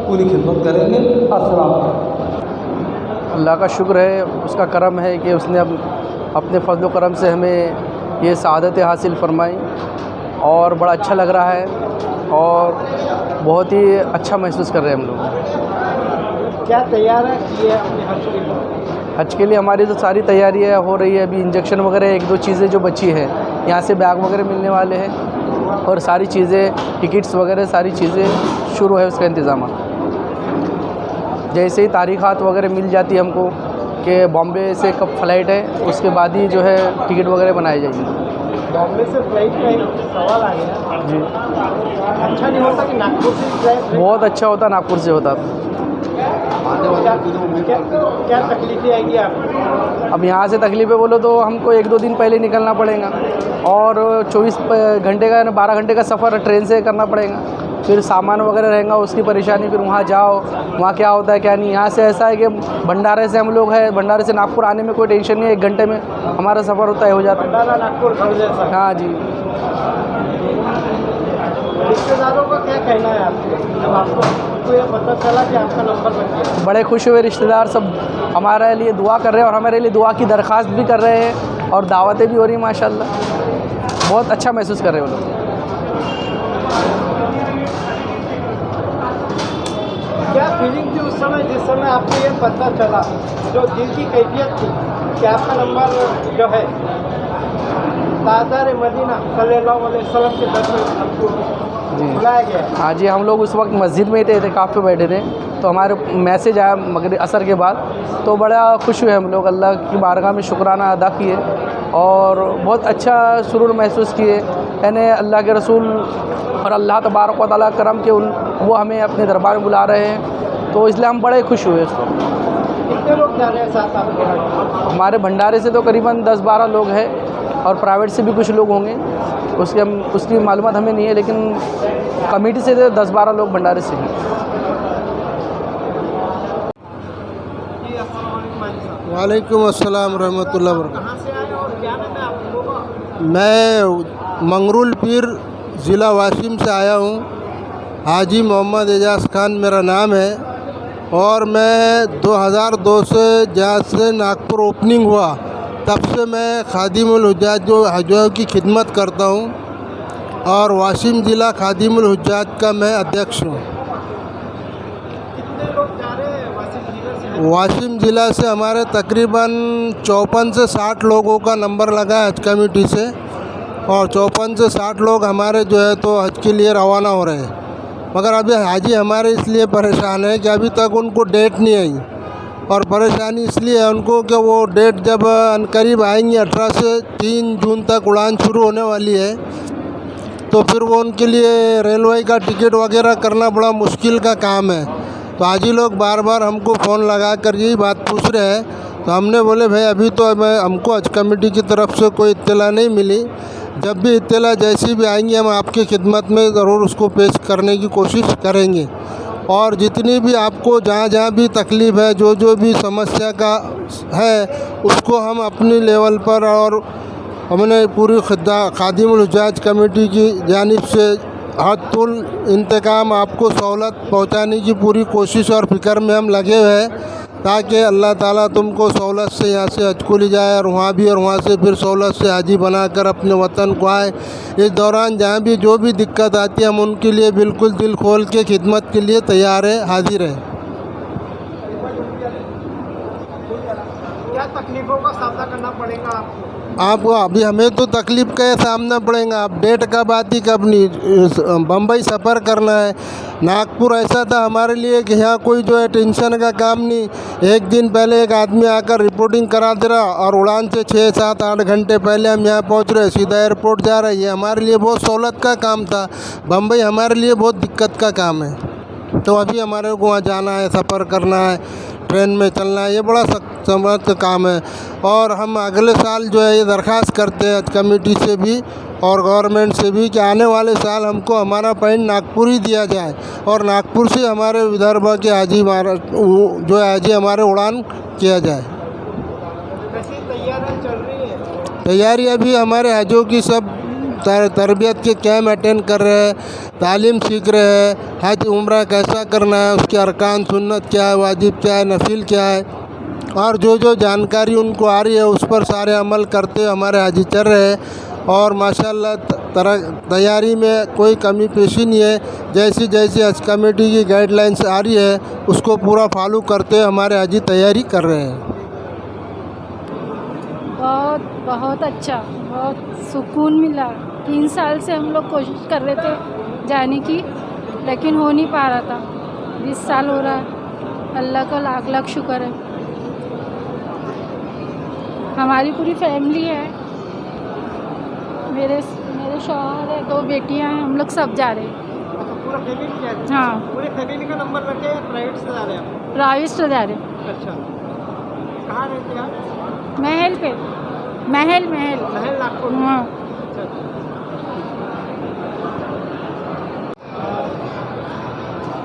पूरी खिदमत करेंगे। अस्सलाम वालेकुम। अल्लाह का शुक्र है, उसका करम है कि उसने अपने फजल करम से हमें ये सआदत हासिल फरमाई और बड़ा अच्छा लग रहा है और बहुत ही अच्छा महसूस कर रहे हैं हम लोग। क्या तैयार है कि अपने हज के लिए? हज के लिए हमारी तो सारी तैयारियाँ हो रही है। अभी इंजेक्शन वगैरह एक दो चीज़ें जो बची है, यहाँ से बैग वगैरह मिलने वाले हैं और सारी चीज़ें टिकट्स वगैरह सारी चीज़ें शुरू है उसका इंतज़ाम। जैसे ही तारीख़ात वगैरह मिल जाती है हमको कि बॉम्बे से कब फ़्लाइट है, उसके बाद ही जो है टिकट वगैरह बनाई जाएगी। बॉम्बे से फ्लाइट का एक सवाल आ गया जी, अच्छा नहीं होता कि नागपुर से फ्लाइट? बहुत अच्छा होता, नागपुर से होता। क्या तकलीफें आएंगी आपको? अब यहाँ से तकलीफ़ें बोलो तो हमको एक दो दिन पहले निकलना पड़ेगा और 24 घंटे का 12 घंटे का सफ़र ट्रेन से करना पड़ेगा। फिर सामान वगैरह रहेगा उसकी परेशानी, फिर वहाँ जाओ, वहाँ क्या होता है क्या नहीं। यहाँ से ऐसा है कि भंडारे से हम लोग हैं, भंडारे से नागपुर आने में कोई टेंशन नहीं है, 1 घंटे में हमारा सफ़र होता है, हो जाता है। भंडारा नागपुर घर जैसा? हाँ जी। रिश्तेदारों का क्या कहना है आपको जब आपको ये पता चला कि आपका नंबर बन गया? बड़े खुश हुए रिश्तेदार सब, हमारे लिए दुआ कर रहे हैं और हमारे लिए दुआ की दरख्वास्त भी कर रहे हैं और दावतें भी हो रही हैं माशाल्लाह। बहुत अच्छा महसूस कर रहे हैं वो लोग। क्या फीलिंग थी उस समय जिस समय आपको ये पता चला, जो दिल की कैफियत थी कि आपका नंबर जो है ताज़ार मदीना सल्लल्लाहु अलैहि वसल्लम के दर में आपको बुलाया गया? हाँ जी, हम लोग उस वक्त मस्जिद में ही थे, एतिकाफ़ पे बैठे थे, तो हमारे मैसेज आया मगरिब असर के बाद, तो बड़ा खुश हुए हम लोग, अल्लाह की बारगाह में शुक्राना अदा किए और बहुत अच्छा सुरूर महसूस किए। यानी अल्लाह के रसूल और अल्लाह तबारक व तआला करम के वो हमें अपने दरबार में बुला रहे हैं, तो इसलिए हम बड़े खुश हुए उसको। कितने लोग जा रहे हैं साथ आपके? हमारे भंडारे से तो करीबन 10-12 लोग हैं और प्राइवेट से भी कुछ लोग होंगे, उसकी मालूमात हमें नहीं है, लेकिन कमेटी से 10-12 लोग भंडारे से हैं। वालेकुम अस्सलाम रहमतुल्लाह वबरकातुहू। कहाँ से आए और क्या नाम है आप लोगों का? मैं मंगरुल पीर ज़िला वाशिम से आया हूँ। हाजी मोहम्मद एजाज़ खान मेरा नाम है और मैं 2002 से जहाँ से नागपुर ओपनिंग हुआ तब से मैं खादिमुल हुज्जाज जो हजों की खिदमत करता हूँ और वाशिम ज़िला खादिमुल हुज्जाज का मैं अध्यक्ष हूँ। कितने वाशिम ज़िला से हमारे तकरीबन 54 से 60 लोगों का नंबर लगा है हज कमेटी से, और 54 से 60 लोग हमारे जो है तो हज के लिए रवाना हो रहे हैं। मगर अभी हाजी हमारे इसलिए परेशान है कि अभी तक उनको डेट नहीं आई, और परेशानी इसलिए है उनको कि वो डेट जब करीब आएंगी 18 से 3 जून तक उड़ान शुरू होने वाली है, तो फिर वो उनके लिए रेलवे का टिकट वगैरह करना बड़ा मुश्किल का काम है। तो हाजी लोग बार बार हमको फ़ोन लगा कर यही बात पूछ रहे हैं। तो हमने बोले भाई अभी तो हमको हज कमेटी की तरफ से कोई इत्तला नहीं मिली, जब भी इत्तला जैसी भी आएंगी हम आपकी खिदमत में ज़रूर उसको पेश करने की कोशिश करेंगे। और जितनी भी आपको जहाँ जहाँ भी तकलीफ़ है, जो भी समस्या का है, उसको हम अपनी लेवल पर, और हमने पूरी खादिमुल हुज्जाज कमेटी की जानिब से हद्दुल इंतकाम आपको सहूलत पहुँचाने की पूरी कोशिश और फ़िक्र में हम लगे हुए हैं, ताकि अल्लाह ताला तुमको सहूलत से यहाँ से हज को ले जाए और वहाँ से फिर सहूलत से हाजी बनाकर अपने वतन को आए। इस दौरान जहाँ भी जो भी दिक्कत आती है हम उनके लिए बिल्कुल दिल खोल के खिदमत के लिए तैयार है, हाजिर है। क्या तकलीफ़ों का सामना करना पड़ेगा आपको? आपको अभी हमें तो तकलीफ़ का सामना पड़ेगा। अब डेट कब आती कब नहीं। बम्बई सफ़र करना है, नागपुर ऐसा था हमारे लिए कि यहाँ कोई जो है टेंशन का काम नहीं। एक दिन पहले एक आदमी आकर रिपोर्टिंग करा दे रहा, और उड़ान से 6, 7, 8 घंटे पहले हम यहाँ पहुँच रहे, सीधा एयरपोर्ट जा रहे। ये हमारे लिए बहुत सहूलत का काम था। बम्बई हमारे लिए बहुत दिक्कत का काम है। तो अभी हमारे को वहाँ जाना है, सफ़र करना है, ट्रेन में चलना है, ये बड़ा समर्थ काम है। और हम अगले साल जो है ये दरख्वास्त करते हैं हज कमेटी से भी और गवर्नमेंट से भी कि आने वाले साल हमको हमारा पॉइंट नागपुर ही दिया जाए, और नागपुर से हमारे विदर्भ के हाजी जो है हाजी हमारे उड़ान किया जाए। कैसी तैयारियां चल रही है? तैयारी अभी हमारे हाजों की सब तरबियत के कैम्प अटेंड कर रहे हैं, तालीम सीख रहे हैं, हज उम्रा कैसा करना है, उसके अरकान सुन्नत क्या है, वाजिब क्या है, नफिल क्या है, और जो जानकारी उनको आ रही है उस पर सारे अमल करते हमारे हाजी चल रहे हैं। और माशाल्लाह तैयारी में कोई कमी पेशी नहीं है। जैसी जैसी हज कमेटी की गाइडलाइंस आ रही है उसको पूरा फॉलो करते हमारे हाजी तैयारी कर रहे हैं। बहुत अच्छा, बहुत सुकून मिला। 3 साल से हम लोग कोशिश कर रहे थे जाने की, लेकिन हो नहीं पा रहा था। 20 साल हो रहा है। अल्लाह का लाख लाख शुक्र है। हमारी पूरी फैमिली है, मेरे शौहर है, 2 बेटियां हैं, हम लोग सब जा रहे हैं। अच्छा, पूरा फैमिली जा रहे हैं? हाँ, पूरे फैमिली का नंबर रखे हैं, प्राइवेट से जा रहे हैं? प्राइवेट से जा रहे हैं। अच्छा, कहाँ रहते हैं आप? महल पे, महल नागपुर। हाँ। अच्छा,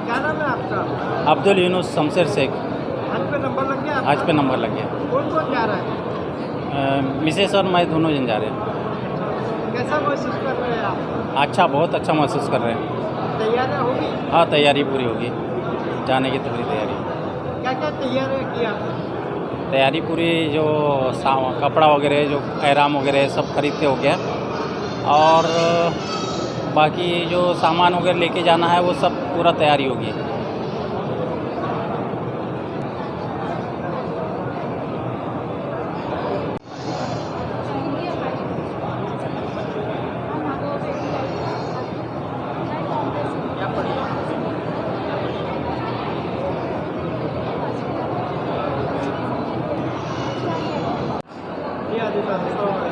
क्या नाम है आपका? अब्दुल यूनुस शमशेर शेख। आज पे नंबर लग गया? आज पे नंबर लग गया। कौन कौन जा रहा है? मिसेस और मैं दोनों जन जा रहे हैं। कैसा महसूस कर रहे हैं आप? अच्छा, बहुत अच्छा महसूस कर रहे हैं। तैयारियां होगी? हाँ, तैयारी पूरी होगी, जाने की पूरी तैयारी। क्या क्या तैयारियां की आपने? तैयारी पूरी, जो कपड़ा वगैरह, जो एहराम वगैरह सब खरीद के हो गया, और बाकी जो सामान वगैरह लेके जाना है वो सब पूरा तैयारी होगी।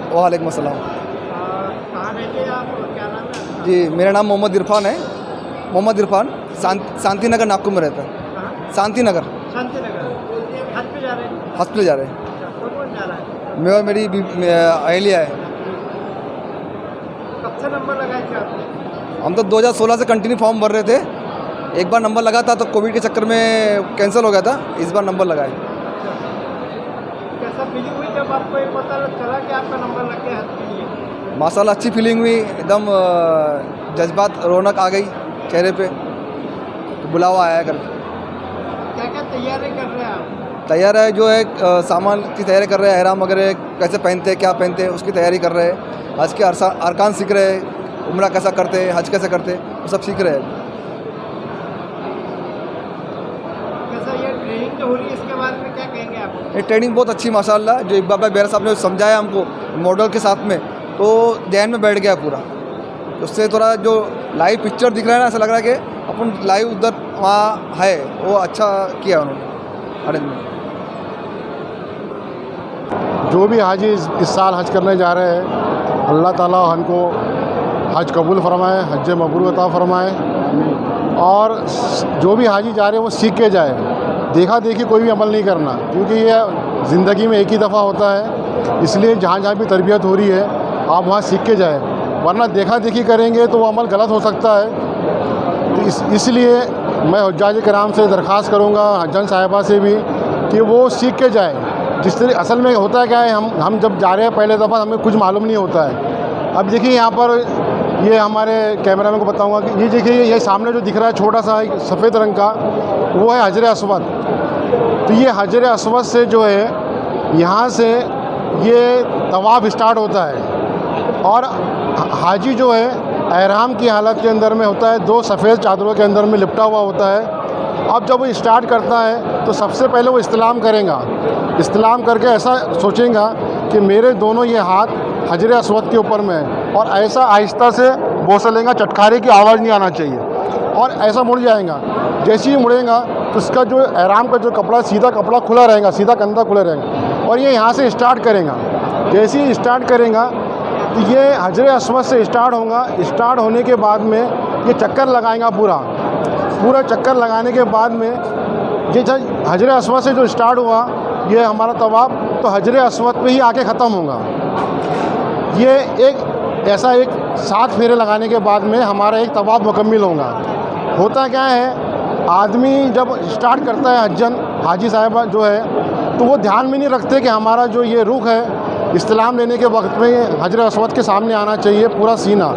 वालेकुम अस्सलाम। कहाँ रहते हैं आप? क्या नाम है? जी, मेरा नाम मोहम्मद इरफान है। मोहम्मद इरफान शांति नगर नागपुर में रहता है। कहाँ? शांति नगर। हज पे जा रहे हैं? हज पे जा रहे हैं। अच्छा, कौन कौन जा रहा है? मैं और मेरी अहलिया है। कब से नंबर लगाए थे आपने? हम तो 2016 से कंटिन्यू फॉर्म भर रहे थे। एक बार नंबर लगा था तो कोविड के चक्कर में कैंसिल हो गया था, इस बार नंबर लगाए। कैसा फीलिंग हुई जब आपको ये पता चला कि आपका नंबर लग गया हज के लिए? माशाल्लाह अच्छी फीलिंग हुई, एकदम जज्बात, रौनक आ गई चेहरे पे, बुलावा आया कर। क्या क्या तैयारी कर रहे हैं आप? तैयार है, जो है सामान की तैयारी कर रहे हैं, एहराम वगैरह कैसे पहनते हैं, क्या पहनते हैं, उसकी तैयारी कर रहे हैं। हज के अरकान सीख रहे हैं, उम्रा कैसा करते हैं, हज कैसे करते हैं, वो सब सीख रहे हैं। कैसा ये ट्रेनिंग जो हो रही है इसके बारे ये ट्रेनिंग बहुत अच्छी माशाल्लाह, जो इकबाल भाई बेरा साहब ने समझाया हमको मॉडल के साथ में, तो ध्यान में बैठ गया पूरा। उससे थोड़ा जो लाइव पिक्चर दिख रहा है ना, ऐसा लग रहा है कि अपन लाइव उधर वहाँ है, वो अच्छा किया उन्होंने अरेंजमेंट। जो भी हाजी इस साल हज करने जा रहे हैं, अल्लाह ताला हमको हज कबूल फरमाए, हज मबरूर अता फरमाए। और जो भी हाजी जा रहे हैं वो सीख के जाए, देखा देखी कोई भी अमल नहीं करना, क्योंकि ये ज़िंदगी में एक ही दफ़ा होता है। इसलिए जहाँ जहाँ भी तरबियत हो रही है आप वहाँ सीख के जाए, वरना देखा देखी करेंगे तो वो अमल गलत हो सकता है। तो इसलिए मैं हुज्जाज कराम से दरख्वास्त करूँगा, हज्जन साहिबा से भी, कि वो सीख के जाए। जिस तरह असल में होता है क्या है, हम जब जा रहे हैं पहले दफ़ा हमें कुछ मालूम नहीं होता है। अब देखिए यहाँ पर ये हमारे कैमरामैन को बताऊंगा कि ये देखिए ये सामने जो दिख रहा है छोटा सा सफ़ेद रंग का, वो है हजर अस्वद। तो ये हजर अस्वद से जो है यहाँ से ये तवाफ स्टार्ट होता है, और हाजी जो है एहराम की हालत के अंदर में होता है, 2 सफ़ेद चादरों के अंदर में लिपटा हुआ होता है। अब जब वो स्टार्ट करता है तो सबसे पहले वो इस्तिलाम करेगा। इस्तिलाम करके ऐसा सोचेगा कि मेरे दोनों ये हाथ हजर अस्वद के ऊपर में है, और ऐसा आहिस्ता से बोसा लेगा, चटखारे की आवाज़ नहीं आना चाहिए, और ऐसा मुड़ जाएगा। जैसे ही मुड़ेगा तो उसका जो एहराम का जो कपड़ा, सीधा कपड़ा खुला रहेगा, सीधा कंधा खुला रहेगा, और ये यहाँ से स्टार्ट करेगा। जैसे ही स्टार्ट करेगा तो ये हजर अस्वद से स्टार्ट होगा। स्टार्ट होने के बाद में ये चक्कर लगाएगा, पूरा चक्कर लगाने के बाद में ये हजर अस्वद से जो स्टार्ट हुआ ये हमारा तवाफ, तो हजर अस्वद पे ही आके ख़त्म होगा। ये एक ऐसा 7 फेरे लगाने के बाद में हमारा एक तवाफ मुकम्मिल होगा। होता क्या है, आदमी जब स्टार्ट करता है हज्जन, हाजी साहिबा जो है, तो वो ध्यान में नहीं रखते कि हमारा जो ये रुख है इस्तिलाम लेने के वक्त में हजर अस्वद के सामने आना चाहिए, पूरा सीना।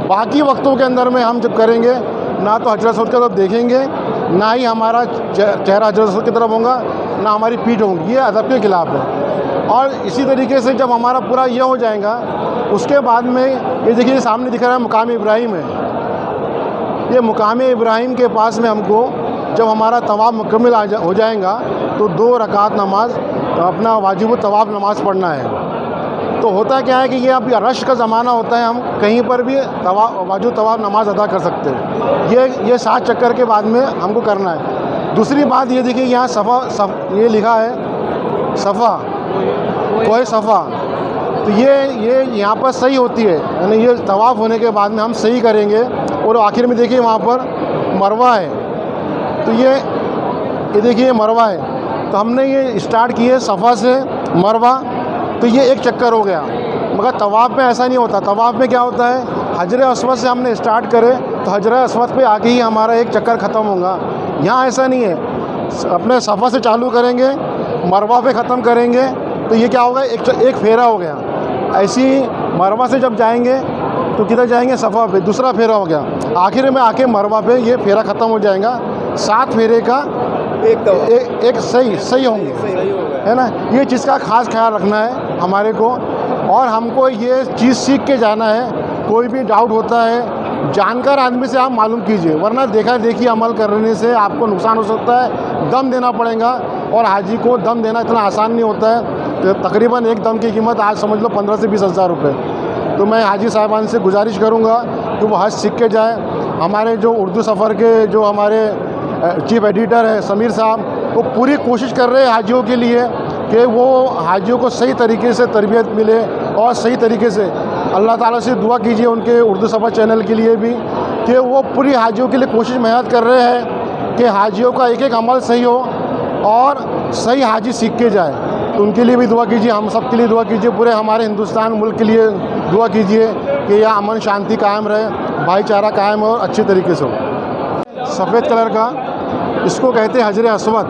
बाकी वक्तों के अंदर में हम जब करेंगे ना तो हजर अस्वद की तरफ देखेंगे, ना ही हमारा चेहरा हजर अस्वद की तरफ होगा, ना हमारी पीठ होगी। ये अदब के खिलाफ है। और इसी तरीके से जब हमारा पूरा ये हो जाएगा, उसके बाद में ये देखिए सामने दिख रहा है मुकाम इब्राहिम है। ये मुकाम इब्राहिम के पास में हमको जब हमारा तवाफ मुकम्मिल हो जाएगा तो 2 रकात नमाज, अपना वाजिब तवाफ नमाज पढ़ना है। तो होता क्या है कि ये अब रश का ज़माना होता है, हम कहीं पर भी वाजिब तवाफ नमाज अदा कर सकते हैं। ये 7 चक्कर के बाद में हमको करना है। दूसरी बात ये देखिए यहाँ सफ़ा ये लिखा है सफ़ा, कोई सफ़ा, तो ये यहाँ पर सही होती है, यानी ये तवाफ़ होने के बाद में हम सही करेंगे। और आखिर में देखिए वहाँ पर मरवा है, तो ये देखिए मरवा है। तो हमने ये स्टार्ट किए सफ़ा से मरवा, तो ये 1 चक्कर हो गया। मगर तवाफ़ में ऐसा नहीं होता। तवाफ़ में क्या होता है, हजर अस्वद से हमने स्टार्ट करे तो हजर अस्वद पे आके ही हमारा 1 चक्कर ख़त्म होगा। यहाँ ऐसा नहीं है, अपने सफ़ा से चालू करेंगे, मरवा पे ख़त्म करेंगे, तो ये क्या होगा, एक फेरा हो गया। ऐसी मरवा से जब जाएंगे तो किधर जाएंगे, सफ़ा पे, दूसरा फेरा हो गया। आखिर में आके मरवा पे ये फेरा ख़त्म हो जाएगा। 7 फेरे का एक सही होंगे, है ना। ये चीज़ का ख़ास ख्याल रखना है हमारे को, और हमको ये चीज़ सीख के जाना है। कोई भी डाउट होता है जानकार आदमी से आप मालूम कीजिए, वरना देखा देखी अमल करने से आपको नुकसान हो सकता है, दम देना पड़ेगा। और हाजी को दम देना इतना आसान नहीं होता है। तो तकरीबन एक दम की कीमत आज समझ लो 15 से 20 हज़ार रुपये। तो मैं हाजी साहिबान से गुजारिश करूँगा कि वो हज सीख के जाए। हमारे जो उर्दू सफ़र के जो हमारे चीफ़ एडिटर है समीर साहब, वो पूरी कोशिश कर रहे हैं हाजियों के लिए कि वो हाजियों को सही तरीके से तरबियत मिले, और सही तरीके से अल्लाह ताला से दुआ कीजिए उनके उर्दू सफ़र चैनल के लिए भी, कि वो पूरी हाजियों के लिए कोशिश मेहनत कर रहे हैं कि हाजियों का एक अमल सही हो और सही हाजी सीख के जाए। तो उनके लिए भी दुआ कीजिए, हम सब के लिए दुआ कीजिए, पूरे हमारे हिंदुस्तान मुल्क के लिए दुआ कीजिए कि यह अमन शांति कायम रहे, भाईचारा कायम हो और अच्छे तरीके से हो। सफ़ेद कलर का इसको कहते हैं हजर अस्वद।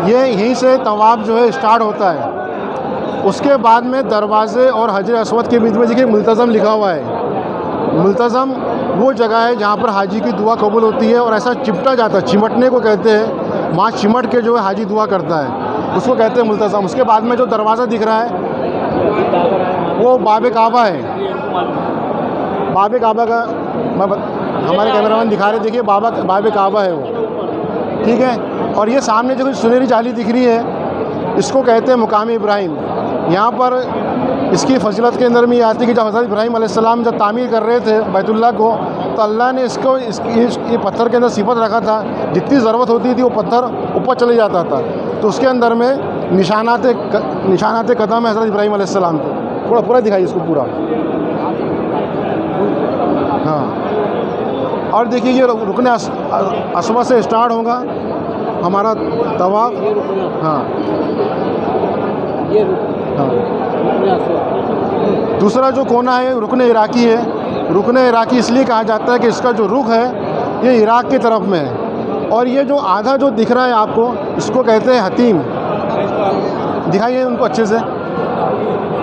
ये यहीं से तवाफ़ जो है स्टार्ट होता है। उसके बाद में दरवाज़े और हजर अस्वद के बीच में देखिए मुल्तज़म लिखा हुआ है। मुल्तज़म वो जगह है जहाँ पर हाजी की दुआ कबूल होती है, और ऐसा चिमटा जाता है, चिमटने को कहते हैं। वहाँ चिमट के जो है हाजी दुआ करता है, उसको कहते हैं मुल्तज़म। उसके बाद में जो दरवाज़ा दिख रहा है वो बाब काबा है। बाब काबा का हमारे कैमरामैन दिखा रहे, देखिए बाब काबा है वो, ठीक है। और ये सामने जो सुनहरी जाली दिख रही है इसको कहते हैं मुकाम इब्राहिम। यहाँ पर इसकी फजीलत के अंदर में ये आती है कि जब हज़रत इब्राहिम अलैहिस्सलाम जब तामीर कर रहे थे बैतुल्लाह को, तो अल्लाह ने इसको ये पत्थर के अंदर सिफत रखा था, जितनी ज़रूरत होती थी वो पत्थर ऊपर चले जाता था। तो उसके अंदर में निशानात कदम है हज़रत इब्राहिम अलैहिस्सलाम को। थोड़ा पूरा दिखाइए इसको पूरा। हाँ, और देखिए ये रुकने असवा से स्टार्ट होगा हमारा तवाफ। हाँ, हाँ। दूसरा जो कोना है रुकने इराकी है। रुकने इराकी इसलिए कहा जाता है कि इसका जो रुख है ये इराक की तरफ में है। और ये जो आधा जो दिख रहा है आपको, इसको कहते हैं हतीम। दिखाइए उनको अच्छे से,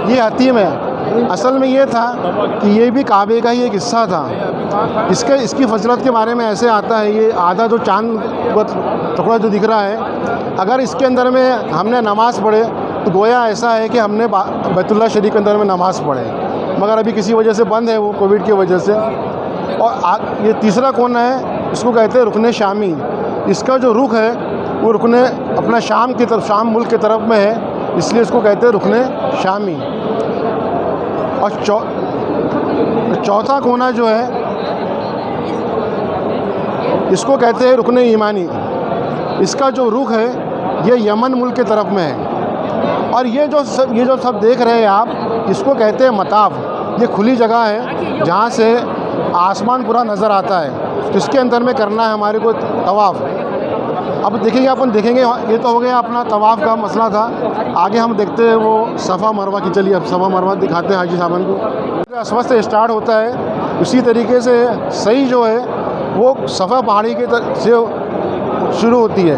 ये हतीम है। असल में ये था कि ये भी काबे का ही एक हिस्सा था। इसकी फजलत के बारे में ऐसे आता है, ये आधा जो चांद टुकड़ा जो दिख रहा है, अगर इसके अंदर में हमने नमाज़ पढ़े तो गोया ऐसा है कि हमने बैतुल्लाह शरीफ के अंदर में नमाज़ पढ़े, मगर अभी किसी वजह से बंद है वो, कोविड की वजह से। और ये तीसरा कोना है, इसको कहते हैं रुकने शामी। इसका जो रुख है वो रुकने अपना शाम की तरफ, शाम मुल्क की तरफ में है, इसलिए इसको कहते हैं रुकने शामी। और चौथा कोना जो है इसको कहते हैं रुकने ईमानी। इसका जो रुख है ये यमन मुल्क की तरफ में है। और ये जो सब देख रहे हैं आप, इसको कहते हैं मताफ। ये खुली जगह है जहाँ से आसमान पूरा नज़र आता है, तो इसके अंदर में करना है हमारे को तवाफ़। अब देखेंगे, अपन देखेंगे, ये तो हो गया अपना तवाफ़ का मसला था। आगे हम देखते हैं वो सफ़ा मरवा की। चलिए अब सफ़ा मरवा दिखाते हैं हाजी साहब को। असवा से स्टार्ट होता है, उसी तरीके से सही जो है वो सफ़ा पहाड़ी के से शुरू होती है।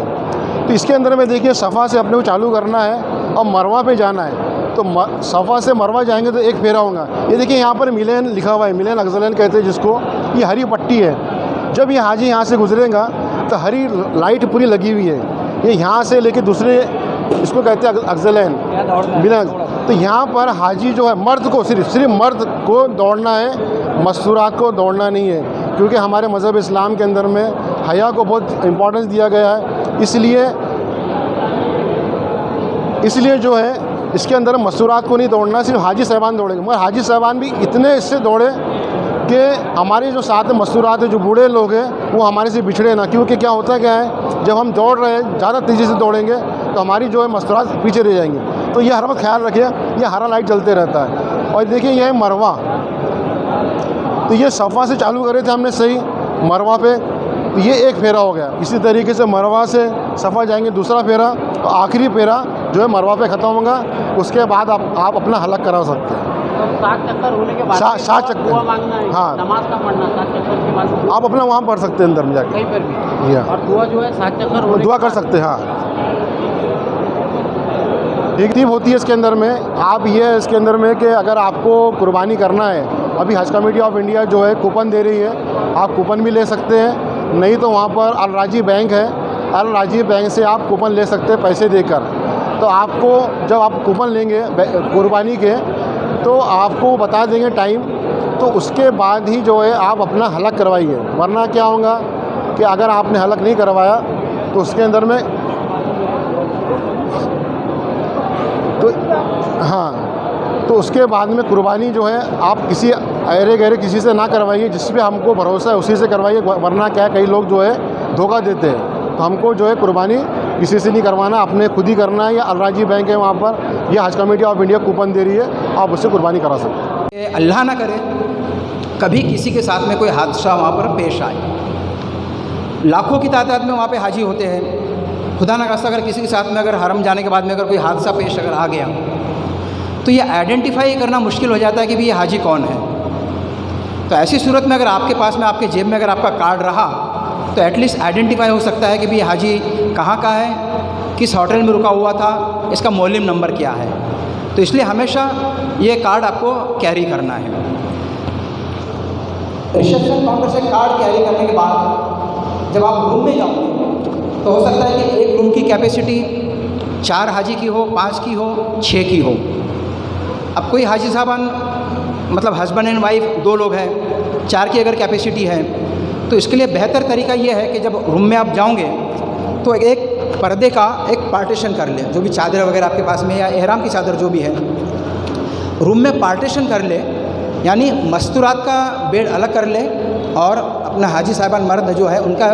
तो इसके अंदर में देखिए सफ़ा से अपने को चालू करना है और मरवा पे जाना है। तो सफ़ा से मरवा जाएंगे तो एक फेरा होगा। ये देखिए यहाँ पर मिलेन लिखा हुआ है, मिलेन अगज़लैन कहते हैं जिसको। ये हरी पट्टी है। जब ये हाजी यहाँ से गुजरेगा तो हरी लाइट पूरी लगी हुई है। ये यहाँ से लेके दूसरे, इसको कहते हैं अगज़लैन मिलेन। तो यहाँ पर हाजी जो है मर्द को सिर्फ मर्द को दौड़ना है, मस्तूरात को दौड़ना नहीं है, क्योंकि हमारे मज़हब इस्लाम के अंदर में हया को बहुत इम्पोर्टेंस दिया गया है। इसलिए जो है इसके अंदर मस्तूरात को नहीं दौड़ना, सिर्फ हाजी साहबान दौड़ेंगे। मगर हाजी साहबान भी इतने इससे दौड़े कि हमारे जो साथ में मस्तूरात है, जो बूढ़े लोग हैं, वो हमारे से बिछड़े ना। क्योंकि क्या होता क्या है, जब हम दौड़ रहे हैं ज़्यादा तेज़ी से दौड़ेंगे तो हमारी जो है मस्तूरात पीछे रह जाएंगे। तो ये हर वक्त ख्याल रखिए, ये हरा लाइट जलते रहता है। और देखिए ये है मरवा। तो ये सफ़ा से चालू करे थे हमने सही, मरवा पे तो ये एक फेरा हो गया। इसी तरीके से मरवा से सफ़ा जाएंगे दूसरा फेरा, तो आखिरी फेरा जो है मरवा पे ख़त्म होगा। उसके बाद आप अपना हलक करा सकते हैं। 7 चक्कर होने के बाद 7 चक्कर, हाँ, नमाज का पढ़ना 7 चक्कर के बाद आप अपना वहाँ पढ़ सकते हैं अंदर में जाकर कहीं पर भी। और दुआ जो है 7 चक्कर होने दुआ कर सकते हैं। हाँ, एक टीम होती है इसके अंदर में। आप ये है इसके अंदर में कि अगर आपको कुर्बानी करना है, अभी हज कमेटी ऑफ इंडिया जो है कूपन दे रही है, आप कूपन भी ले सकते हैं। नहीं तो वहाँ पर अल राजी बैंक है, अल राजी बैंक से आप कूपन ले सकते हैं पैसे देकर। तो आपको जब आप कूपन लेंगे कुर्बानी के, तो आपको बता देंगे टाइम, तो उसके बाद ही जो है आप अपना हलक करवाइए। वरना क्या होगा कि अगर आपने हलक नहीं करवाया तो उसके अंदर में तो हाँ, तो उसके बाद में कुर्बानी जो है आप किसी अरे गहरे किसी से ना करवाइए, जिस पे हमको भरोसा है उसी से करवाइए। वरना क्या, कई लोग जो है धोखा देते हैं। तो हमको जो है कुर्बानी किसी से नहीं करवाना, अपने खुद ही करना है। या अलराजी बैंक है वहाँ पर, या हज कमेटी ऑफ इंडिया कूपन दे रही है, आप उससे कुर्बानी करा सकते हैं। अल्लाह ना करे कभी किसी के साथ में कोई हादसा वहाँ पर पेश आए। लाखों की तादाद में वहाँ पे हाजी होते हैं। खुदा न खास्ता अगर किसी के साथ में अगर हरम जाने के बाद में अगर कोई हादसा पेश अगर आ गया, तो ये आइडेंटिफाई करना मुश्किल हो जाता है कि भाई ये हाजी कौन है। तो ऐसी सूरत में अगर आपके पास में, आपके जेब में अगर आपका कार्ड रहा, तो एटलीस्ट आइडेंटिफाई हो सकता है कि भाई हाजी कहाँ का है, किस होटल में रुका हुआ था, इसका मौलिम नंबर क्या है। तो इसलिए हमेशा ये कार्ड आपको कैरी करना है। रिसेप्शन काउंटर से कार्ड कैरी करने के बाद जब आप रूम में जाओगे, तो हो सकता है कि एक रूम की कैपेसिटी 4 हाजी की हो, 5 की हो, 6 की हो। अब कोई हाजी साहबान मतलब हस्बैंड एंड वाइफ 2 लोग हैं, 4 की अगर कैपेसिटी है, तो इसके लिए बेहतर तरीका ये है कि जब रूम में आप जाओगे तो एक पर्दे का एक पार्टीशन कर ले, जो भी चादर वगैरह आपके पास में या एहराम की चादर जो भी है, रूम में पार्टीशन कर ले, यानी मस्तूरात का बेड अलग कर ले और अपना हाजी साहिबान मर्द जो है उनका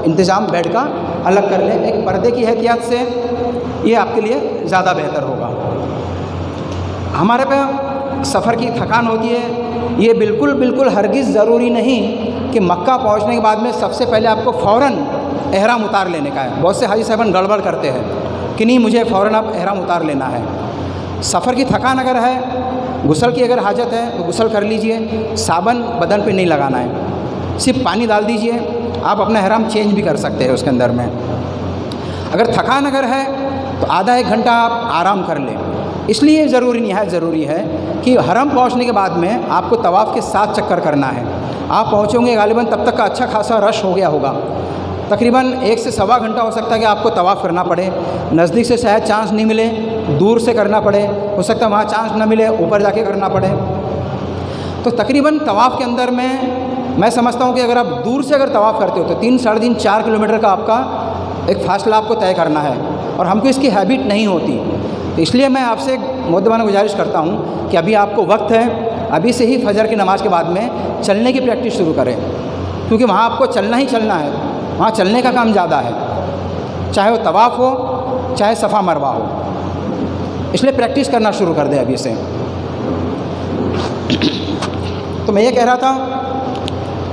इंतज़ाम बेड का अलग कर ले। एक पर्दे की एहतियात से ये आपके लिए ज़्यादा बेहतर होगा। हमारे पे सफ़र की थकान होती है, ये बिल्कुल हरगिज़ ज़रूरी नहीं कि मक्का पहुंचने के बाद में सबसे पहले आपको फ़ौरन एहराम उतार लेने का है। बहुत से हाजी साहिबान गड़बड़ करते हैं कि नहीं मुझे फ़ौरन अब एहराम उतार लेना है। सफ़र की थकान अगर है, गुसल की अगर हाजत है तो गुसल कर लीजिए, साबन बदन पे नहीं लगाना है, सिर्फ पानी डाल दीजिए। आप अपना एहराम चेंज भी कर सकते हैं उसके अंदर में। अगर थकान अगर है तो आधा एक घंटा आप आराम कर लें। इसलिए ज़रूरी है कि हरम पहुंचने के बाद में आपको तवाफ़ के 7 चक्कर करना है। आप पहुंचोगे गालिबन तब तक का अच्छा खासा रश हो गया होगा, तकरीबन 1 से सवा घंटा हो सकता है कि आपको तवाफ़ करना पड़े। नज़दीक से शायद चांस नहीं मिले, दूर से करना पड़े, हो सकता है वहाँ चांस ना मिले, ऊपर जाके करना पड़े। तो तकरीबन तवाफ़ के अंदर में मैं समझता हूँ कि अगर आप दूर से अगर तवाफ़ करते हो तो 3 साढ़े 3 4 किलोमीटर का आपका एक फ़ासला आपको तय करना है, और हमको इसकी हैबिट नहीं होती। तो इसलिए मैं आपसे मुद्दबाना गुजारिश करता हूँ कि अभी आपको वक्त है, अभी से ही फजर की नमाज़ के बाद में चलने की प्रैक्टिस शुरू करें, क्योंकि वहाँ आपको चलना ही चलना है, वहाँ चलने का काम ज़्यादा है, चाहे वो तवाफ़ हो चाहे सफ़ा मरवा हो। इसलिए प्रैक्टिस करना शुरू कर दें अभी से। तो मैं ये कह रहा था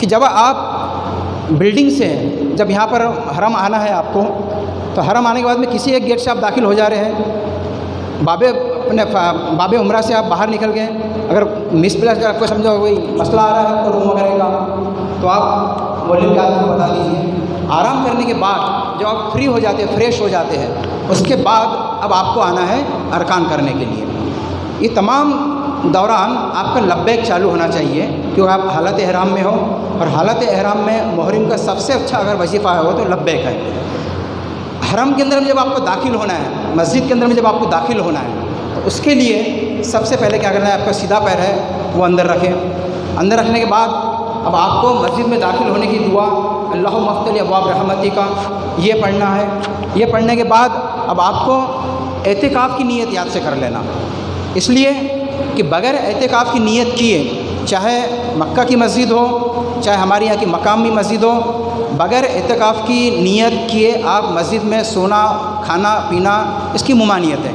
कि जब आप बिल्डिंग से जब यहाँ पर हरम आना है आपको, तो हरम आने के बाद में किसी एक गेट से आप दाखिल हो जा रहे हैं, बाबे उमरा से आप बाहर निकल गए, अगर मिसप्लेस आपको समझो कोई मसला आ रहा है आपको रूम वगैरह का, तो आप मौलवी के आदमी को बता दीजिए। आराम करने के बाद जब आप फ्री हो जाते हैं, फ्रेश हो जाते हैं, उसके बाद अब आपको आना है अरकान करने के लिए। ये तमाम दौरान आपका लब्बैक चालू होना चाहिए, क्योंकि आप हालत एहराम में हो, और हालत एहराम में मुहरिम का सबसे अच्छा अगर वजीफ़ा हो तो लब्बैक है। हरम के अंदर में जब आपको दाखिल होना है, मस्जिद के अंदर में जब आपको दाखिल होना है, तो उसके लिए सबसे पहले क्या करना है, आपका सीधा पैर है वो अंदर रखें। अंदर रखने के बाद अब आपको मस्जिद में दाखिल होने की दुआ अल्लाहु मफ्तली अब्वाब रहमती का ये पढ़ना है। ये पढ़ने के बाद अब आपको एतिकाफ़ की नीयत याद से कर लेना, इसलिए कि बग़ैर एतिकाफ़ की नीयत किए, चाहे मक्का की मस्जिद हो चाहे हमारे यहाँ की मकामी मस्जिद हो, बग़ैर एतिकाफ़ की नीयत किए आप मस्जिद में सोना खाना पीना इसकी मुमानियत है,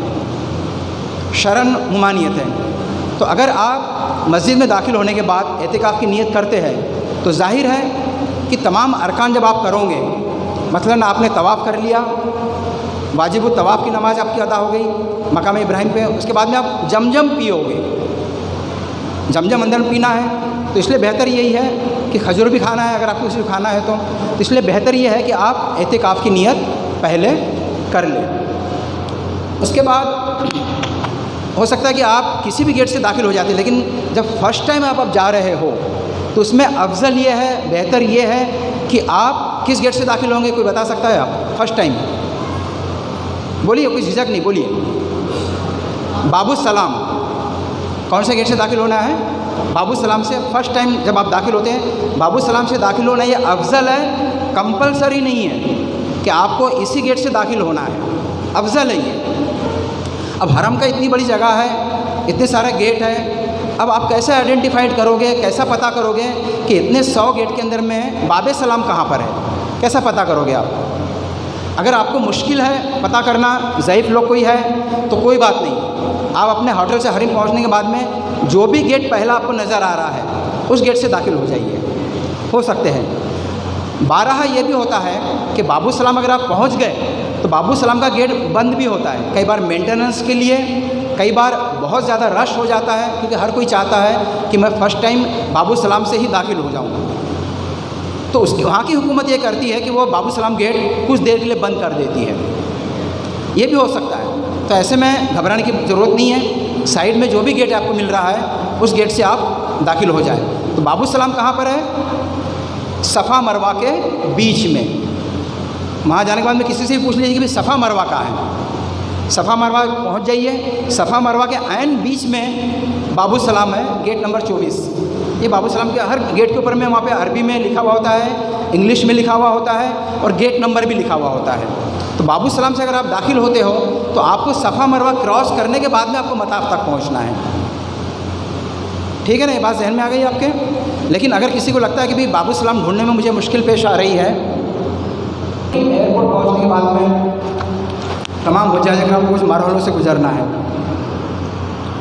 शरन मुमानियत है। तो अगर आप मस्जिद में दाखिल होने के बाद एतिकाफ़ की नीयत करते हैं तो जाहिर है कि तमाम अरकान जब आप करोगे, मसलन आपने तवाफ़ कर लिया, वाजिब तवाफ़ की नमाज़ आपकी अदा हो गई मकाम इब्राहिम पे, उसके बाद में आप जमजम पियोगे, जमजम अंदर में पीना है, तो इसलिए बेहतर यही है कि खजूर भी खाना है अगर आपको कुछ खाना है तो इसलिए बेहतर ये है कि आप एतिकाफ़ की नीयत पहले कर लें। उसके बाद हो सकता है कि आप किसी भी गेट से दाखिल हो जाते हैं, लेकिन जब फर्स्ट टाइम आप जा रहे हो तो उसमें अफजल ये है, बेहतर ये है कि आप किस गेट से दाखिल होंगे, कोई बता सकता है आप फर्स्ट टाइम? बोलिए, कोई झिझक नहीं, बोलिए। बाबू सलाम, कौन से गेट से दाखिल होना है? बाबू सलाम से फर्स्ट टाइम जब आप दाखिल होते हैं, बाबू सलाम से दाखिल होना ये अफजल है, कंपलसरी नहीं है कि आपको इसी गेट से दाखिल होना है, अफजल है ये। अब हरम का इतनी बड़ी जगह है, इतने सारे गेट हैं, अब आप कैसे आइडेंटिफाइड करोगे, कैसा पता करोगे कि इतने 100 गेट के अंदर में बाबे सलाम कहाँ पर है, कैसा पता करोगे आप? अगर आपको मुश्किल है पता करना, ज़ईफ़ लोग कोई है तो कोई बात नहीं, आप अपने होटल से हरम पहुंचने के बाद में जो भी गेट पहला आपको नज़र आ रहा है उस गेट से दाखिल हो जाइए, हो सकते हैं। 12 ये भी होता है कि बाबू सलाम अगर आप पहुंच गए तो बाबू सलाम का गेट बंद भी होता है, कई बार मेंटेनेंस के लिए, कई बार बहुत ज़्यादा रश हो जाता है, क्योंकि हर कोई चाहता है कि मैं फ़र्स्ट टाइम बाबू सलाम से ही दाखिल हो जाऊँ, तो उसकी वहाँ की हुकूमत ये करती है कि वो बाबू सलाम गेट कुछ देर के लिए बंद कर देती है, ये भी हो सकता है। तो ऐसे में घबराने की ज़रूरत नहीं है, साइड में जो भी गेट आपको मिल रहा है उस गेट से आप दाखिल हो जाए। तो बाबू सलाम कहाँ पर है? सफ़ा मरवा के बीच में। वहाँ जाने के बाद में किसी से भी पूछ लीजिए कि भाई सफ़ा मरवा कहाँ है, सफ़ा मरवा पहुँच जाइए, सफ़ा मरवा के ऐन बीच में बाबू सलाम है, गेट नंबर 24। ये बाबू सलाम के हर गेट के ऊपर में वहाँ पे अरबी में लिखा हुआ होता है इंग्लिश में लिखा हुआ होता है और गेट नंबर भी लिखा हुआ होता है। तो बाबू सलाम से अगर आप दाखिल होते हो तो आपको सफ़ा मरवा क्रॉस करने के बाद में आपको मताफ तक पहुंचना है। ठीक है ना, ये बात जहन में आ गई आपके। लेकिन अगर किसी को लगता है कि भाई बाबू सलाम ढूंढने में मुझे मुश्किल पेश आ रही है, एयरपोर्ट पहुंचने के बाद में तमाम वजह कुछ मरहलों से गुजरना है।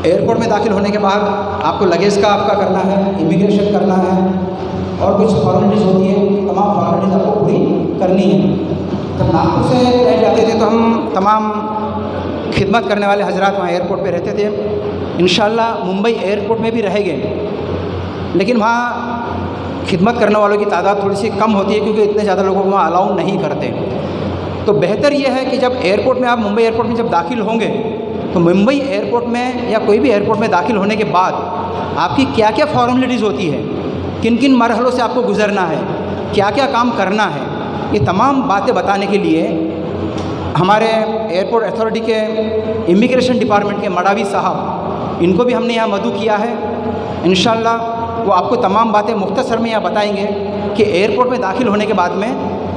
एयरपोर्ट में दाखिल होने के बाद आपको लगेज का आपका करना है, इमिग्रेशन करना है और कुछ फॉर्मेलिटीज़ होती है, तमाम फॉर्मेलिटीज़ आपको पूरी करनी है। जब नागपुर से रह जाते थे तो हम तमाम खिदमत करने वाले हजरात वहाँ एयरपोर्ट पे रहते थे। इंशाल्लाह मुंबई एयरपोर्ट में भी रहेंगे, लेकिन वहाँ खिदमत करने वालों की तादाद थोड़ी सी कम होती है क्योंकि इतने ज़्यादा लोगों को वहाँ अलाउ नहीं करते। तो बेहतर ये है कि जब एयरपोर्ट में आप मुंबई एयरपोर्ट में जब दाखिल होंगे तो मुंबई एयरपोर्ट में या कोई भी एयरपोर्ट में दाखिल होने के बाद आपकी क्या क्या फॉर्मेलिटीज़ होती है, किन किन मरहलों से आपको गुजरना है, क्या क्या काम करना है, ये तमाम बातें बताने के लिए हमारे एयरपोर्ट अथॉरिटी के इमिग्रेशन डिपार्टमेंट के मडावी साहब, इनको भी हमने यहाँ मदऊ किया है। इंशाल्लाह वो आपको तमाम बातें मुख्तसर में यहाँ बताएंगे कि एयरपोर्ट में दाखिल होने के बाद में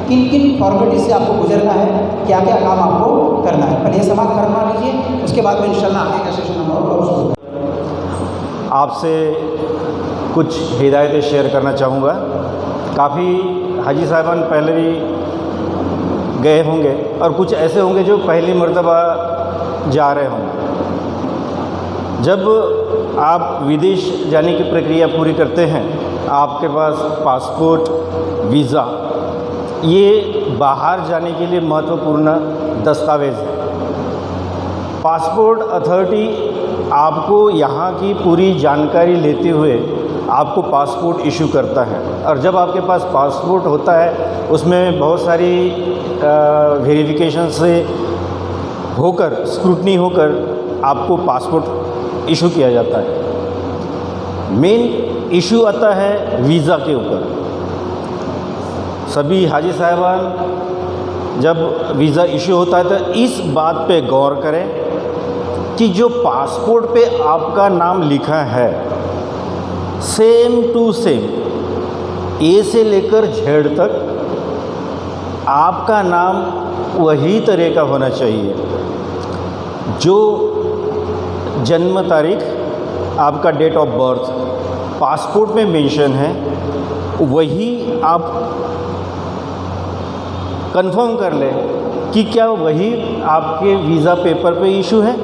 किन किन फॉर्मेलिटीज़ से आपको गुजरना है, क्या क्या काम आपको करना है। पहले ये समाप्त करवा लीजिए, उसके बाद में इंशाल्लाह आगे का सेशन हम और शुरू। आपसे कुछ हिदायतें शेयर करना चाहूँगा। काफ़ी हाजी साहबान पहले भी गए होंगे और कुछ ऐसे होंगे जो पहली मर्तबा जा रहे होंगे। जब आप विदेश जाने की प्रक्रिया पूरी करते हैं, आपके पास पासपोर्ट, वीज़ा, ये बाहर जाने के लिए महत्वपूर्ण दस्तावेज़ है। पासपोर्ट अथॉरिटी आपको यहाँ की पूरी जानकारी लेते हुए आपको पासपोर्ट इशू करता है, और जब आपके पास पासपोर्ट होता है उसमें बहुत सारी वेरिफिकेशन से होकर, स्क्रूटनी होकर आपको पासपोर्ट इशू किया जाता है। मेन इशू आता है वीज़ा के ऊपर। सभी हाजी साहबान जब वीज़ा इशू होता है तो इस बात पे गौर करें कि जो पासपोर्ट पे आपका नाम लिखा है सेम टू सेम, ए से लेकर जेड तक आपका नाम वही तरह का होना चाहिए। जो जन्म तारीख, आपका डेट ऑफ बर्थ पासपोर्ट में मेंशन है, वही आप कंफर्म कर लें कि क्या वही आपके वीज़ा पेपर पे इशू है।